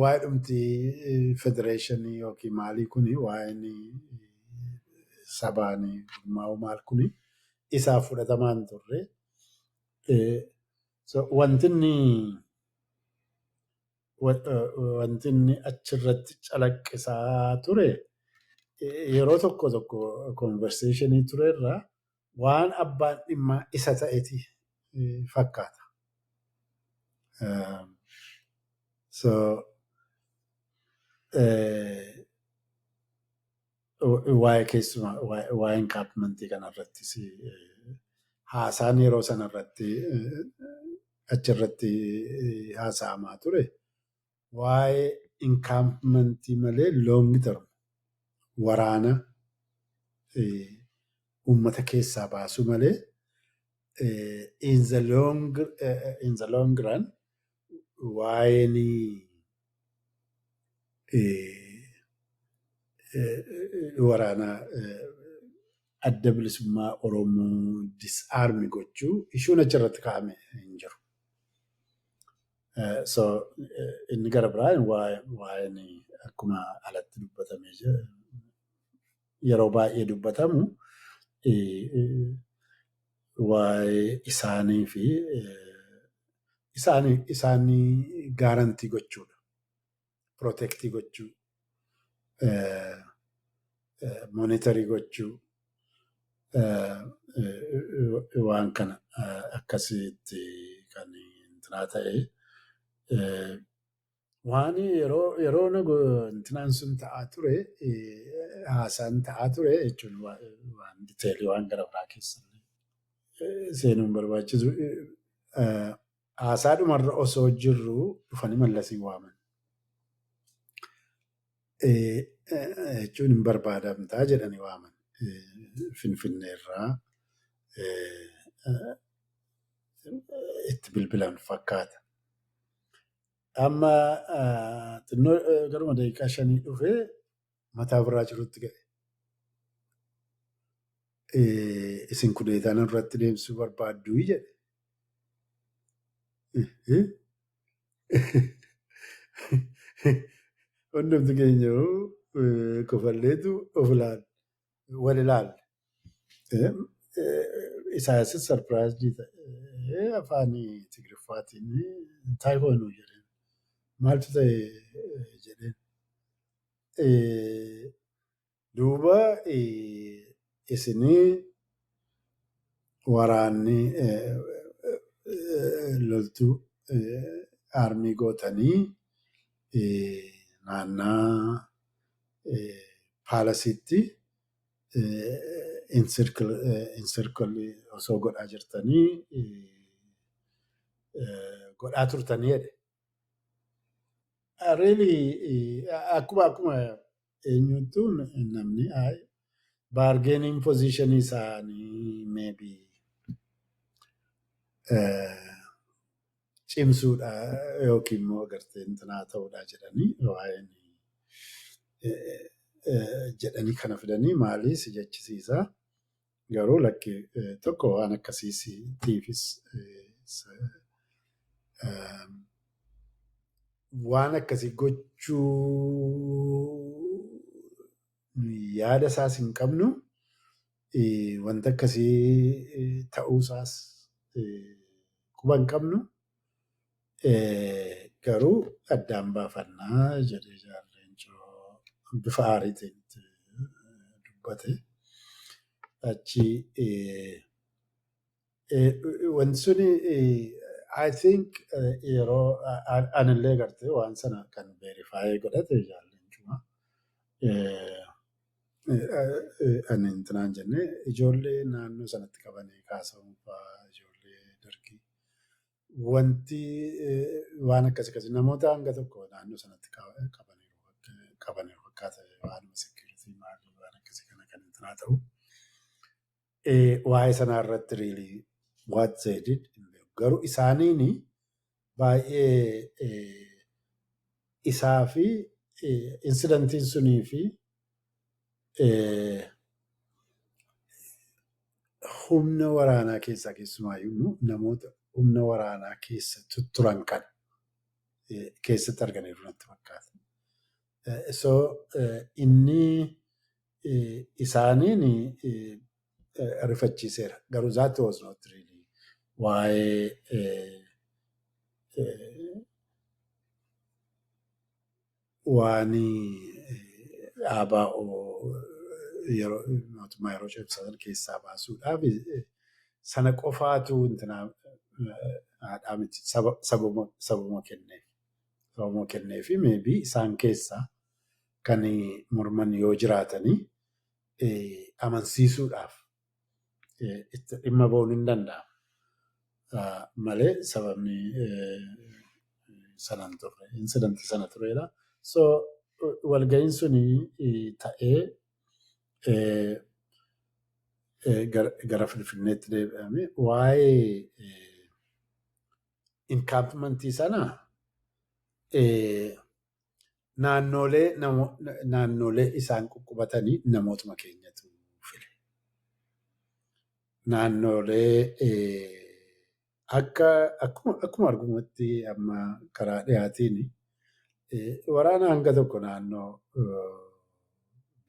waa'ee dhumti federeeshinii yookiin maalii kuni waa'een sabaanii gurmaa'uu maal kuni isaaf fudhatamaan turre. Wanti inni achirratti calaqqisaa ture yeroo tokko konverseeshinii turerraa waan abbaan dhimmaa isa ta'eti fakkaata. Waa'ee keessumaa waa'ee inkaapmentii kanarrattis haasaan yeroo sanarratti achirratti haasa'amaa ture. Waa'ee inkaapmentii malee loongi term waraana uummata keessaa baasu malee in the long run waa'een waraana adda bilisummaa Oromoo disarmi gochuu ishuun achirratti kaa'ame hin jiru. Inni gara biraan waa'een akkuma alatti dubbatamee yeroo baay'ee dubbatamu waa'ee isaanii fi isaanii gaarantii gochuudha. Protectii gochuu, monitorii gochuu waan kana akkasitti kan intinaa ta'e. Waan yeroo intinaan sun ta'aa ture haasaan ta'aa ture jechuun waan diteelii waan gara biraa keessa seenuun barbaachisu. Haasaa dhumarra osoo jirru dhufanii Mallasii waaman. Jechuun hin barbaadamtaa jedhanii waaman. Finfinneerraa itti bilbilan fakkaata. Amma xinnoo garuma daqiiqaa 5 dhufee mataa biraa jirutti ga'e. Isin kudeetaan irratti deemsuu barbaadduu jedhe. Hundumti keenya kofalleetu of wal ilaalle. Isaayyasis sarpiraayizii ta'e afaan Tigriffaatiin taayifoonuu jedheen. Maaltu ta'e jedheen. Duuba isinii waraanni loltuu aarmii gootanii naannaa paalasiitti insirkilii osoo godhaa jirtanii godhaa turtanii jedhe. Really akkuma eenyuutu namni bargaining positionii isaanii maybe cimsuudha yookiin immoo agartee intinaa ta'uudha jedhanii waa'een jedhanii kana fidanii maalii si jechisiisa. Garuu lakki tokko waan akkasiitiifis waan akkasii gochuu yaada isaas hin qabnu. Wanta akkasii ta'uusaas quba hin qabnu. Garuu addaan baafannaa jedhee Jaarreencoo bifa aariitiin dubbate. Achi wanti suni I think yeroo anillee gartee waan sana kan verify godhate Jaarreencuma. Ani intinaan jenne ijoollee naannoo sanatti qabanii kaasa'uun fa'aa ijoollee dargii. Wanti waan akkasii namoota hanga tokko naannoo sanatti qabaniiru fakkaata waanuma security maalii waan akkasii kana kan intinaa ta'u. Waa'ee sanaa irratti really what they did garuu isaaniin baay'ee isaa fi incidentiin sunii fi humna waraanaa keessaa keessumaayyuu namoota humna waraanaa keessa turan kan keessatti arganiiru natti fakkaata. So inni isaaniin rifachiiseera. Garuu that was not really waan mootummaa yeroo ceebsatan keessaa baasuudhaaf sana qofaatu haadhaa miti sababuma kenneef maybe isaan keessaa kan morman yoo jiraatanii amansiisuudhaaf itti dhimma ba'uun hin danda'amu. Malee sababni sanan turre incidentii sana tureedha. So walga'iin suni ta'ee gara Finfinneetti deebi'ame waa'ee encampmentii sana naannolee isaan qubatanii namootuma keenyatu file. Naannolee akkuma argumatti amma karaa dhiyaatiin waraana hanga tokko naannoo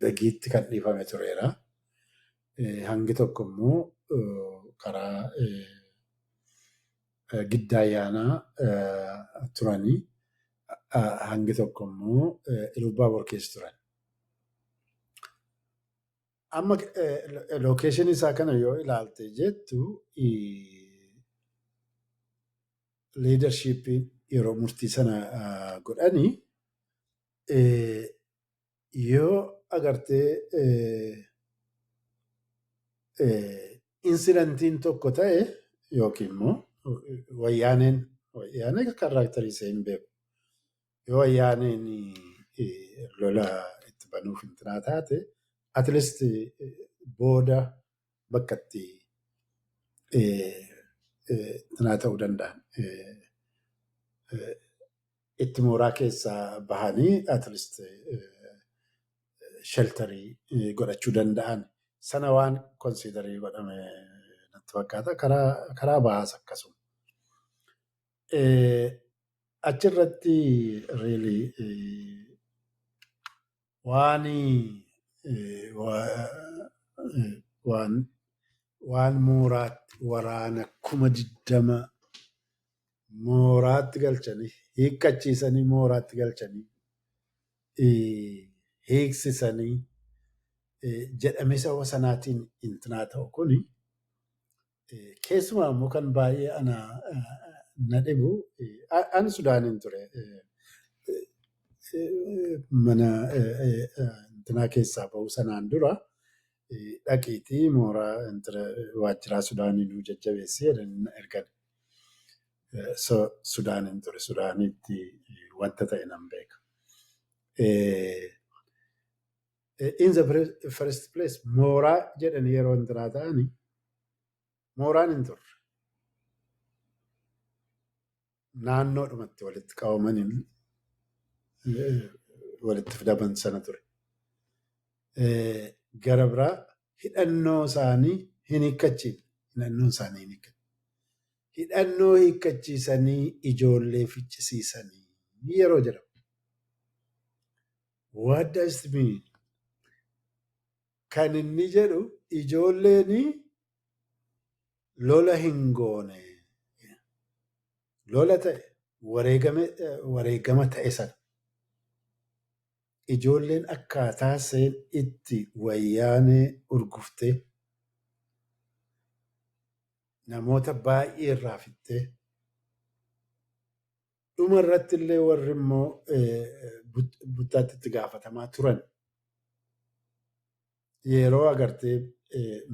Begiitti kan dhiifame tureera. Hangi tokko immoo karaa Giddaa Ayyaanaa turanii hangi tokko immoo Ilubbaabor keessa turan. Amma location isaa kana yoo ilaalte jettu leadership yeroo murtii sana godhanii yoo agartee incidentiin tokko ta'e yookiin immoo wayyaaneen kaaraakterii ishee hin beeku. Yoo wayyaaneen lola itti banuuf intinaa taate at least booda bakka itti intinaa ta'uu danda'an. Itti mooraa keessaa bahanii at least sheltarii godhachuu danda'an sana waan konsiidarii godhame natti fakkaata. Karaa bahaas akkasuma. Achirratti really waan mooraatti waraana 20,000 mooraatti galchanii hiikkachiisanii mooraatti galchanii hiiksisanii jedhamee saba sanaatiin intinaa ta'u kuni keessumaa immoo kan baay'ee na dhibu ani Sudaaniin ture mana intinaa keessaa ba'uu sanaan dura dhaqiitii mooraa waajjiraa Sudaanii nuu jajjabeessee ergan. Sudaaniin ture Sudaaniitti wanta ta'e nan beeka. In the first place mooraa jedhanii yeroo intinaa ta'anii mooraan hin turre. Naannoodhumatti walitti qabamanii walitti fidaman sana ture. gara biraa hidhannoo isaanii hin hiikkachiifne. Hidhannoo isaanii hin hiikkachiifne. Hidhannoo hiikkachiisanii ijoollee ficcisiisanii yeroo jedhamu. What does it mean? Kan inni jedhu ijoolleen lola hin goone. Lola ta'e wareegama ta'e sana. Ijoolleen akkaataa isheen itti wayyaanee urguftee namoota baay'ee irraa fixxee dhuma irratti illee warri immoo buttaatti itti gaafatamaa turan yeroo agartee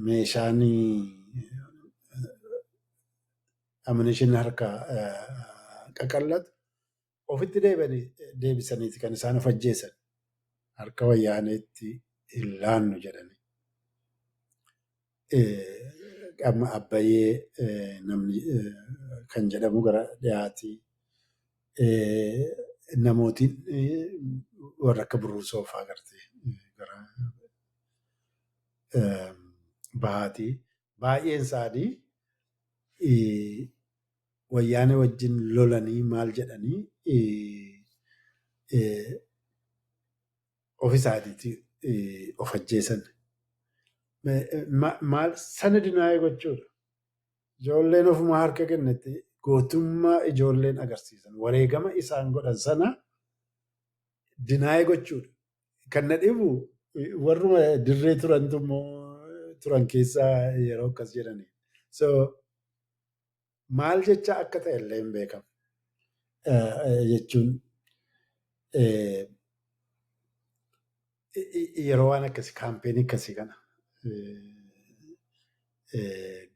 meeshaan ammunition harkaa qaqallatu ofitti deebisaniiti kan isaan of ajjeesan harka wayyaaneetti hin laannu jedhani. Amma Abbayyee namni kan jedhamu gara dhiyaatii namootiin warra akka Buruusoo fa'aa agartee gara bahaatii baay'een isaanii wayyaanee wajjin lolanii maal jedhanii of isaaniitti of ajjeesan. Maal sana dinaayee gochuudha. Ijoolleen ofuma harka kennetti gootummaa ijoolleen agarsiisan wareegama isaan godhan sana dinaayee gochuudha. Kan na dhibu warruma dirree turantu immoo turan keessaa yeroo akkas jedhani. So maal jecha akka ta'e illee hin beekamu. Jechuun yeroo waan akkasii kaampeenii akkasii kana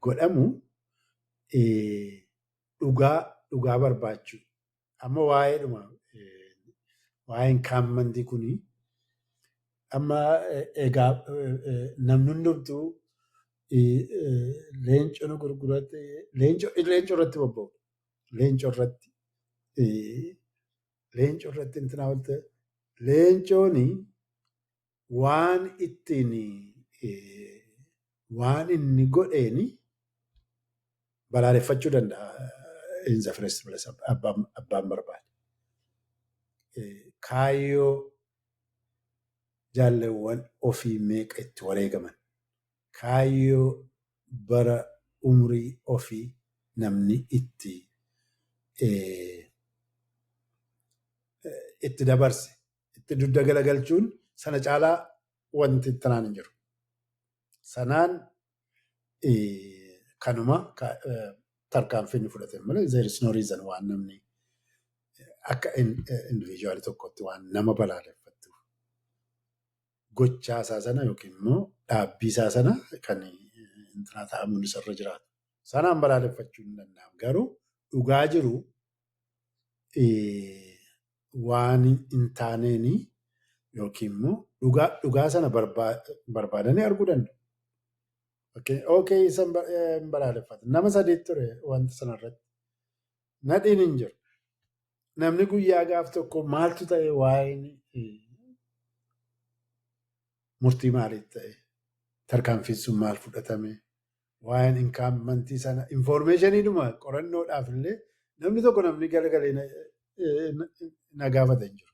godhamu dhugaa barbaachuu. Amma waa'een kaammantii kuni amma egaa namni hundumtuu leencoo nu gurgurate leencoo irratti bobba'u. Leencoo irratti intinaa walte leencooni waan ittiin waan inni godheeni balaaleffachuu danda'a. In the first place abbaan barbaade. Kaayyoo jaalleewwan ofii meeqa itti wareegaman. Kaayyoo bara umrii ofii namni itti dabarse itti dudda galagalchuun sana caalaa wanti tanaan hin jiru. Sanaan kanuma tarkaanfii inni fudhate malee there is no reason waan namni akka individual tokkotti waan nama balaaleffattu gochaa isaa sana yookiin immoo dhaabbii isaa sana kan intinaa ta'amuun isarra jiraatu. Sanaan balaaleffachuu hin danda'amu. Garuu dhugaa jiru waan hin taaneeni yookiin immoo dhugaa sana barbaadanii arguu danda'u. Okay, isan hin balaaleffatu. Nama sadii ture wanta sanarratti. Nadhiin hin jiru. Namni guyyaa gaaf tokko maaltu ta'e waa'een murtii maaliif ta'e tarkaanfiin sun maal fudhatame waa'een inkaammantii sana infoormeeshiniidhuma qorannoodhaaf illee namni tokko namni galagalee na gaafata hin jiru.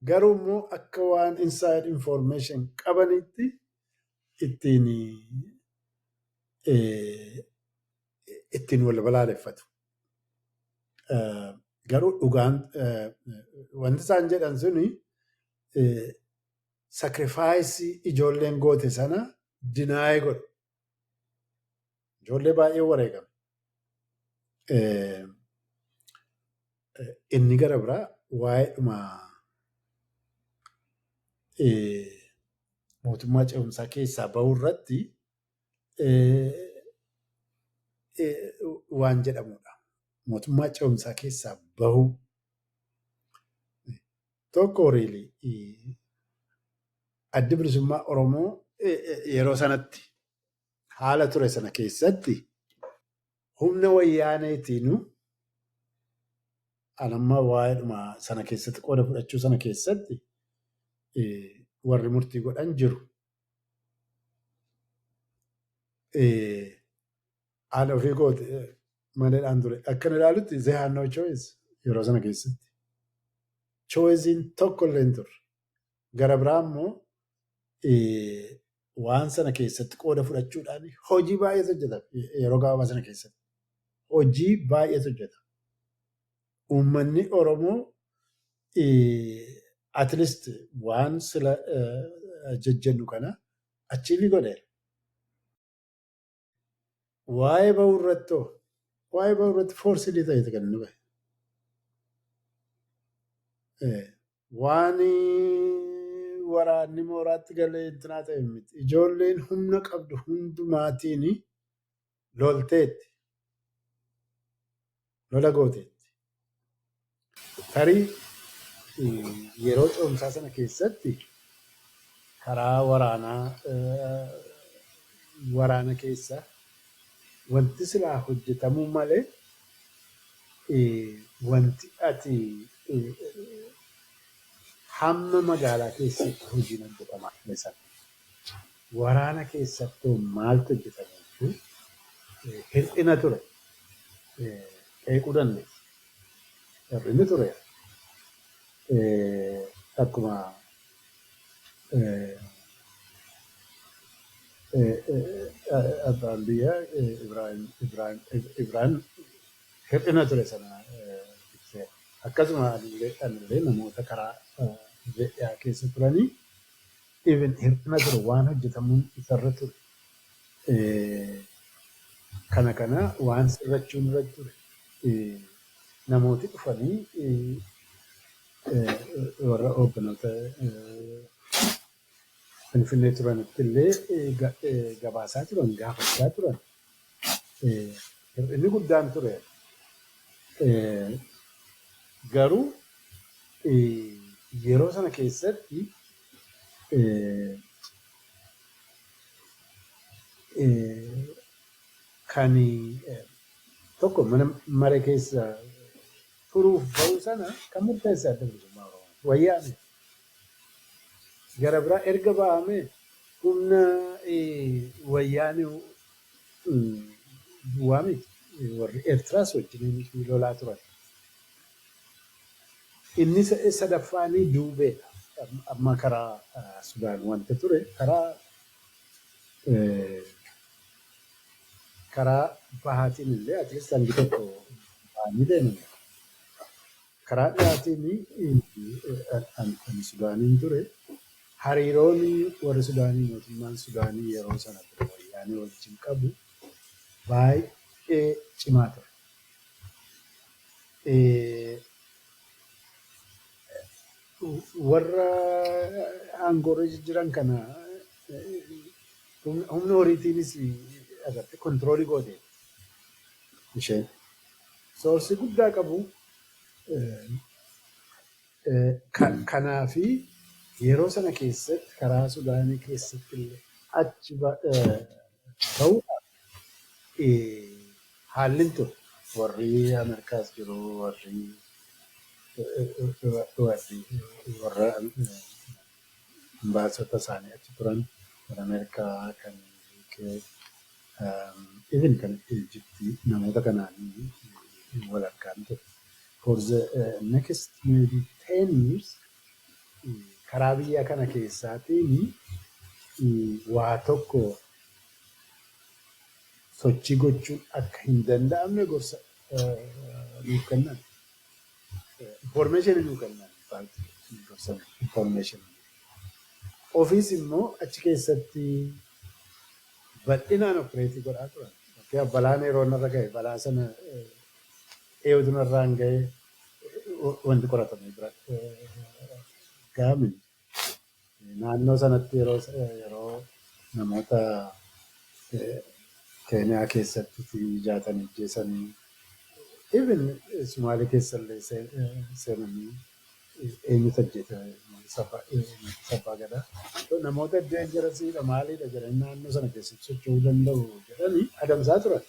Garuu immoo akka waan inside information qabanitti ittiin wal balaaleffatu. Garuu dhugaan wanti isaan jedhan suni sacrifice ijoolleen goote sana dinaayee godhu. Ijoollee baay'ee wareegame. Inni gara biraa waa'eedhuma mootummaa ce'umsaa keessaa bahuu irratti waan jedhamudha. Mootummaa ce'umsaa keessaa bahuu tokko riilii addi bilisummaa Oromoo yeroo sanatti haala ture sana keessatti humna wayyaaneetiinu anamma waa'eedhuma sana keessatti qooda fudhachuu sana keessatti warri murtii godhan jiru. Haala ofii goote maleedhaan ture. Akkan ilaalutti they had no choice yeroo sana keessatti. Choicein tokko illee hin turre. Gara biraa immoo waan sana keessatti qooda fudhachuudhaan hojii baay'eetu hojjetama yeroo gabaabaa sana keessatti. Hojii baay'eetu hojjetama. Uummanni Oromoo at least waan sila jejjennu kana achiifi godheera. Waa'ee bahuu irratti foorsilii ta'eeti kan inni bahe. Waan waraanni mooraatti galee intinaa ta'e miti. Ijoolleen humna qabdu hundumaatiin lolteetti. Lola gooteetti. Tarii yeroo coomsaa sana keessatti karaa waraana keessa wanti silaa hojjetamuu malee wanti ati hamma magaalaa keessatti hojiin hojjetamaa keessan waraana keessatti maaltu hojjetamu hir'ina ture qeequu dandeessa. Hir'inni ture akkuma abbaan biyyaa Ibrahim hir'ina ture sana ibseera. Akkasuma anillee namoota karaa biyyaa keessa turanii even hir'ina ture waan hojjetamuun isarra ture. Kana waan sirrachuun irra ture. Namooti dhufanii warra hoogganoota Finfinnee turanitti illee gabaasaa turan, gaafachaa turan. Hir'inni guddaan ture. Garuu yeroo sana keessatti kan tokko mana maree keessa turuuf bahuu sana kan murteessaa adda bilisummaa Oromoo wayyaane. Gara biraa erga ba'amee humna wayyaane duwwaa miti warri Eertiraas wajjin lolaa turan. Inni sadaffaanii duubeedha. Amma karaa Sudaan wanta ture karaa bahaatiin illee atilees hangi tokko ba'anii deeman. Karaa dhiyaatiin kan Sudaaniin ture hariiroon warri Sudaanii mootummaan Sudaanii yeroo sana ture wayyaanii wajjin qabu baay'ee cimaa ture. Warra aangoorra jiran kana humna horiitiinis agartee kontiroolii gootee isheen soorsi guddaa qabu. Kanaafi yeroo sana keessatti karaa Sudaanii keessatti illee achi ta'uudhaan haalli ture. Warri Ameerikaas jiru warra ambaasota isaanii achi turan warra Ameerikaa kan even kan Ijiptii namoota kanaan wal argaan ture. For the next maybe 10 years karaa biyya kana keessaatiin waa tokko sochii gochuun akka hin danda'amne gorsa nuuf kennan. Information nuu kennan. Information. Ofiis immoo achi keessatti bal'inaan opereetii godhaa turan. Balaan yeroo narra gahe balaa sana eewwatu narraan gahe wanti qoratame bira gaamin naannoo sanatti yeroo namoota Keeniyaa keessatti jaatan ajjeesanii even Sumaalee keessallee seenanii eenyutu ajjeese sabbaa gadaa namoota iddoo ejjerasiidha maaliidha jedhanii naannoo sana keessatti socho'uu danda'u jedhanii adamsaa turan.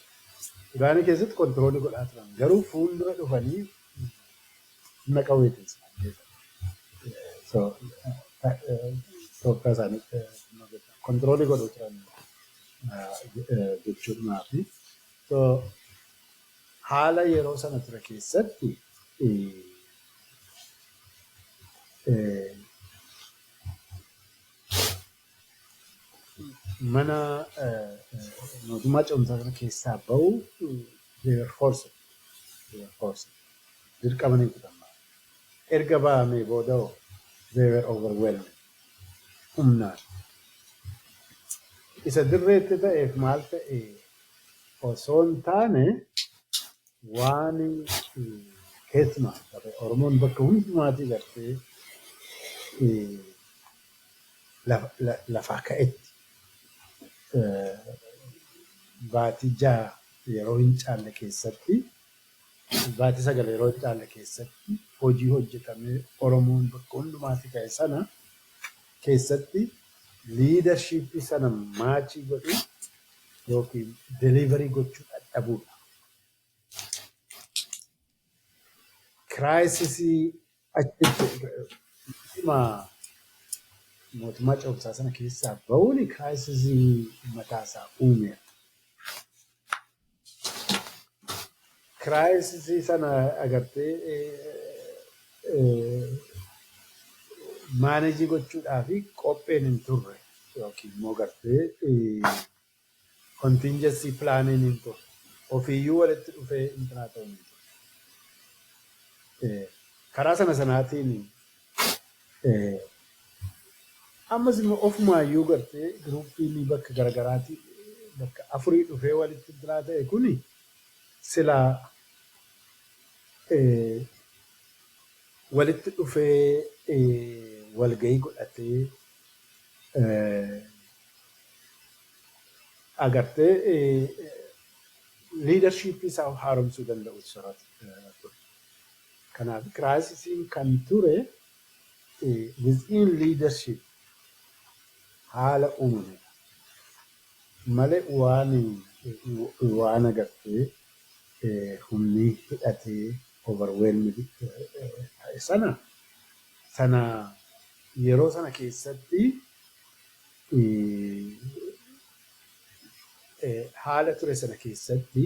Sudaanii keessatti kontiroolii godhaa turan. Garuu fuuldura dhufanii humna qawweetiin Itoophiyaa isaaniitti kontiroolii godhuu turan jechuudha. So haala yeroo sana ture keessatti mana mootummaa ce'umsaa sana keessaa bahu they were forced dirqamanii fudhama. Erga bahamee booda they were overwhelmed humnaan. Isa dirreetti ta'eef maal ta'e osoo hin taane waan keessumaa Oromoon bakka hundumaatii gartee lafaa ka'etti baatii 6 yeroo hin caalle keessatti baatii 9 yeroo hin caalle keessatti hojii hojjetamee Oromoon bakka hundumaatii ka'e sana keessatti liidarshiippii sana maachii godhu yookiin deliverii gochuu dadhabuudha. Kiraayisisii achitti mootummaa ce'umsaa sana keessaa bahuun kiraayisisii mataasaa uumeera. Kiraayisisii sana agartee maaneejii gochuudhaa fi qopheen hin turre yookiin immoo gartee kontiinjensii pilaaniin hin turre ofiiyyuu walitti dhufee intinaa ta'uu hin turre. Karaa sanaatiin ammas immoo ofumaayyuu gartee giruuppiin bakka garaagaraatii bakka 4 dhufee walitti intinaa ta'e kuni silaa walitti dhufee walgahii godhatee agartee liidarshiippii isaa haaromsuu danda'u soorata ture. Kanaaf kiraayisisiin kan ture within leadership haala uumamedha. Malee waan agartee humni hidhatee overwhelmed ta'e sana yeroo sana keessatti haala ture sana keessatti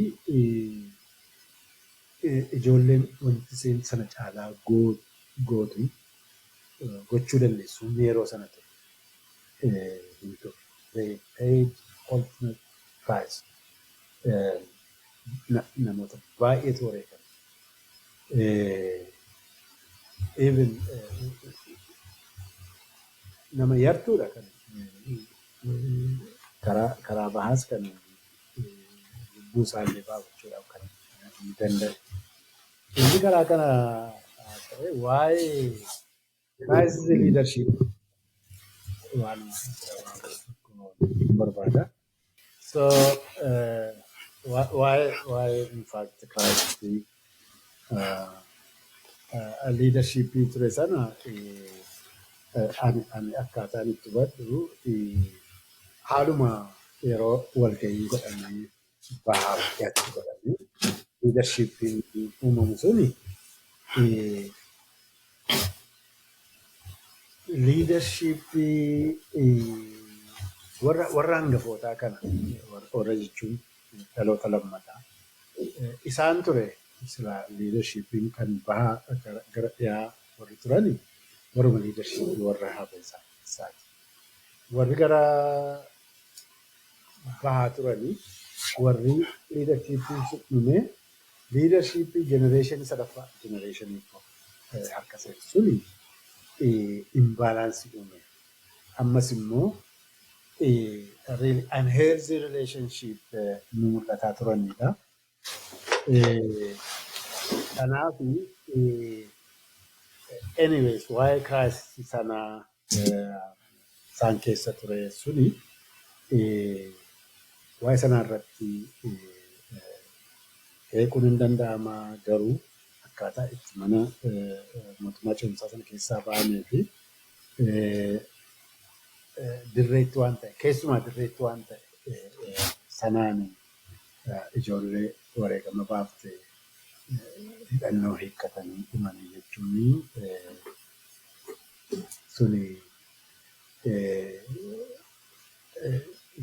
ijoolleen wanti sana caalaa gootu gochuu dandeessu yeroo sana ture. They paid ultimate price. Namoota baay'eetu wareegame. Even nama yartuudha kan karaa bahaas kan lubbuu isaallee baafachuudhaaf kan hin danda'e. Inni karaa kana ta'e waa'ee crisis leadership waan barbaada. So waa'ee in fact crisis leadership ture sana ani akkaataan itti hubadhu haaluma yeroo walgahii godhamee bahaa dhiyaatti godhamee leadershiippiin uumamu suni leadershiippii warra hangafootaa kana warra jechuun dhaloota lammataa isaan ture sila leadershiippiin kan bahaa gara dhiyaa warri turani warruma leadershiippii warra hafe isaati. Warri gara bahaa turani warri leadershiippiin suphumee leadershiippii genereeshinii sadaffaa genereeshinii harka suni imbalaansii uume. Ammas immoo really unhealthy relationship nu mul'ataa turanidha. Kanaaf anyways waa'ee crisis sana isaan keessa ture suni waa'ee sana irratti eeguun hin danda'ama garuu akkaataa itti mana mootummaa ce'umsaa sana keessaa ba'amee fi dirreetti waan ta'e keessumaa dirreetti waan ta'e sanaan ijoollee wareegama baaftee hidhannoo hiikkatanii dhumanii jechuun suni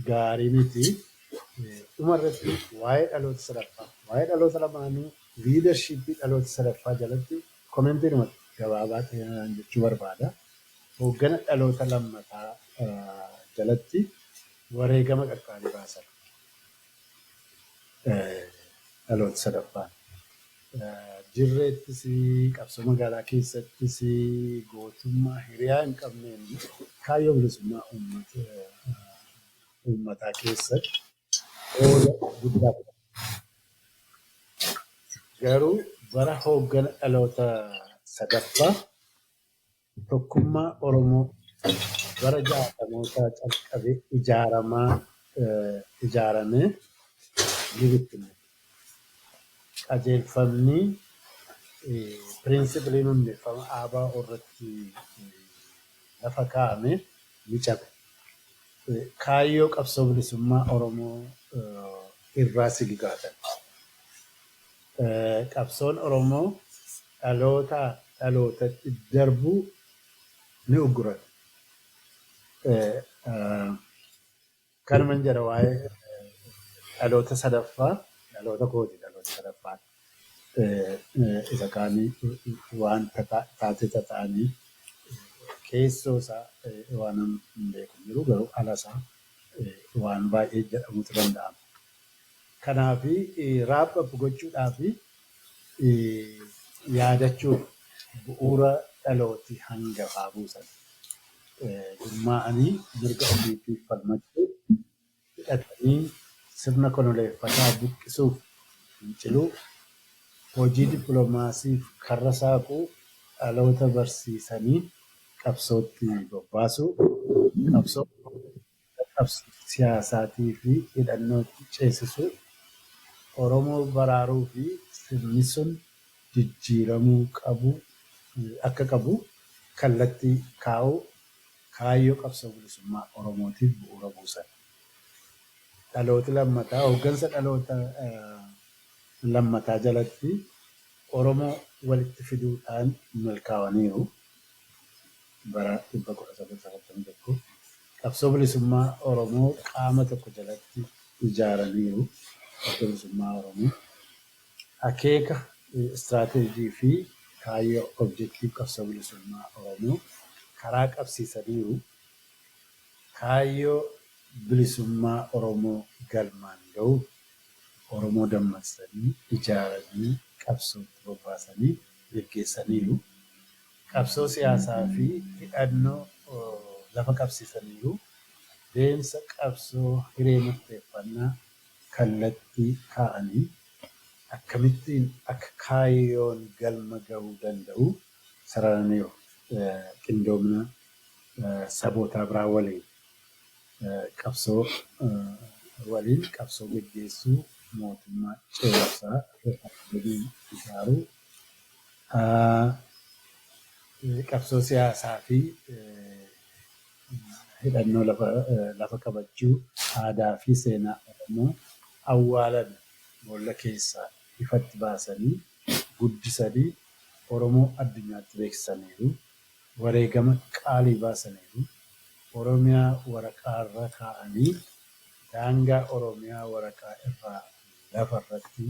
gaarii miti. Dhumarratti waa'ee dhaloota sadaffaa, waa'ee dhaloota lamaanii liidarshiippii dhaloota sadaffaa jalatti komentii gabaabaa ta'an jechuu barbaada. Hooggana dhaloota lammataa jalatti wareegama qaqqaalii baasan dhaloota sadaffaan. Dirreettis qabsoo magaalaa keessattis gootummaa hiriyaa hin qabneen kaayyoo bilisummaa uummataa keessatti qooda guddaa fudhata. Garuu bara hooggana dhaloota sadaffaa tokkummaa Oromoo bara 60mootaa calqabee ijaaramee ni bittinne. Qajeelfamni pirinsipiliin hundeeffama ABO irratti lafa kaa'ame ni cabe. Kaayyoo qabsoo bilisummaa Oromoo irraa sigigaatan. Qabsoon Oromoo dhalootatti darbuu ni uggurata. Kanuman jedha waa'ee dhaloota sadaffaa, dhaloota kooti dhaloota sadaffaa. Isa kaanii wanta taatota ta'anii keessoo isaa waan hin beeku jiru garuu ala isaa waan baay'ee jedhamutu danda'ama. Kanaaf raaphapu gochuudhaaf yaadachuun bu'uura dhalooti hangafaa buusan. Gurmaa'anii mirga ofiitiif falmachuu hidhatanii sirna konoleeffataa buqqisuuf finciluu hojii dippiloomaasiif karra saaquu dhaloota barsiisanii qabsootti bobbaasuu qabsoo siyaasaatii fi hidhannootti ceesisuu Oromoo baraaruu fi sirni sun jijjiiramuu akka qabu kallattii kaa'uu kaayyoo qabsoo bilisummaa Oromootiif bu'uura buusan. Dhalooti lammataa hooggansa dhaloota lammataa jalatti Oromoo walitti fiduudhaan milkaa'aniiru bara 1991 qabsoo bilisummaa Oromoo qaama tokko jalatti ijaaraniiru. Qabsoo bilisummaa Oromoo akeeka istiraateejii fi kaayyoo objektiif qabsoo bilisummaa Oromoo karaa qabsiisaniiru. Kaayyoo bilisummaa Oromoo galmaan ga'u Oromoo dammaqsanii ijaaranii qabsootti bobbaasanii gaggeessaniiru. Qabsoo siyaasaa fi hidhannoo lafa qabsiisaniiru. Deemsa qabsoo hiree murteeffannaa kallattii kaa'anii akkamittiin akka kaayyoon galma ga'uu danda'u sararaniiru. Qindoomina saboota biraa waliin qabsoo waliin qabsoo gaggeessuu mootummaa ce'umsaa waliin ijaaruu qabsoo siyaasaa fi hidhannoo lafa qabachuu aadaa fi seenaa Oromoo awwaalan boolla keessaa ifatti baasanii guddisanii Oromoo addunyaatti beeksisaniiru. Wareegama qaalii baasaniiru. Oromiyaa waraqaa irra kaa'anii daangaa Oromiyaa waraqaa irraa lafa irratti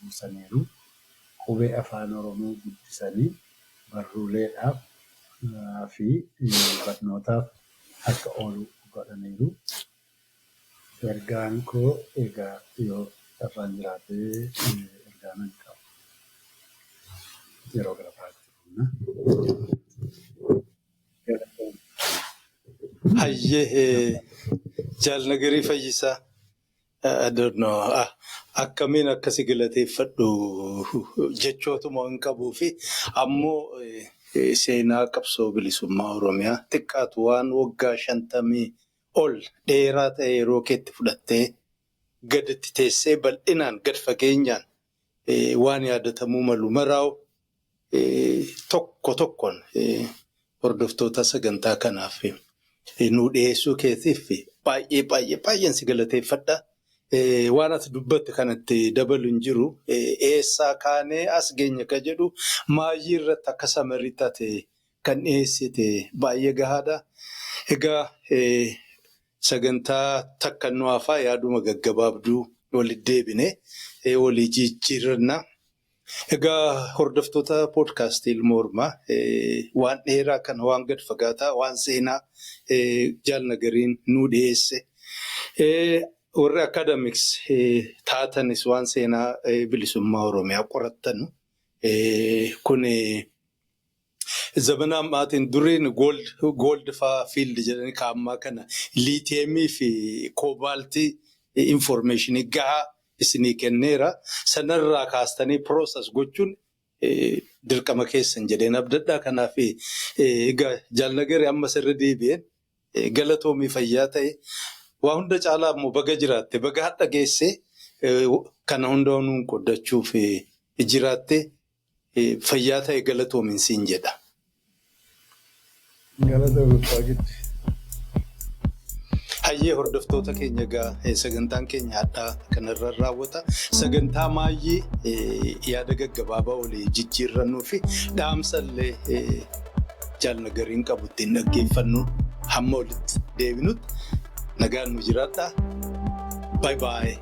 buusaniiru. Qubee afaan Oromoo guddisanii barruuleedhaaf fi barnootaaf akka oolu godhaniiru. Ergaan koo egaa yoo afaan jiraatee ergaa nan qaba. Yeroo gara biraatti dhufna. Hayyee Jaalnagarii Fayyisaa akkamiin akkasi galateeffadhu jechootuma hin qabuu fi ammoo seenaa qabsoo bilisummaa Oromiyaa xiqqaatu waan waggaa 50 ol dheeraa ta'e yeroo keetti fudhattee gaditti teessee bal'inaan gad fageenyaan waan yaadatamuu malu maraa'u tokko tokkoon hordoftoota sagantaa kanaaf nuu dhiyeessuu keetiif baay'een si galateeffadha. Waan ati dubbatte kanatti dabalu hin jiru. Eessaa kaanee as geenya ka jedhu maayii irratti akka samarii taate kan dhiyeessite baay'ee gahaadha. Egaa sagantaa takka nu hafaa yaaduma gaggabaabduu walitti deebine walii jijjiirannaa. Egaa hordoftoota poodkaastii Ilma Oromaa waan dheeraa kana waan gad fagaataa waan seenaa jaalnagariin nu dhiyeesse. Warri akaadamiks taatanis waan seenaa bilisummaa Oromiyaa qorattan kun zamanaa maatiin duriin gold faa fiild jedhanii kaa'ammaa kana liitiyeemii fi koobaaltii informationii gahaa isinii kenneera. Sanarraa kaastanii process gochuun dirqama keessan jedheen abdadhaa. Kanaaf egaa jaalnagari amma sirri deebi'een galatoomii fayyaa ta'e waa hunda caalaa immoo baga jiraatte baga hadha geessee kana hunda nuun qoddachuuf jiraatte fayyaa ta'e galatoomiin siin jedha. Hayyee hordoftoota keenya egaa sagantaan keenya hadhaa kanarra raawwata. Sagantaa maayyee yaada gaggabaabaa olii jijjiirrannuu fi dhaamsallee jaalnagariin qabu ittiin dhaggeeffannu hamma walitti deebinutti nagaan nu jiraadhaa. Bye bye.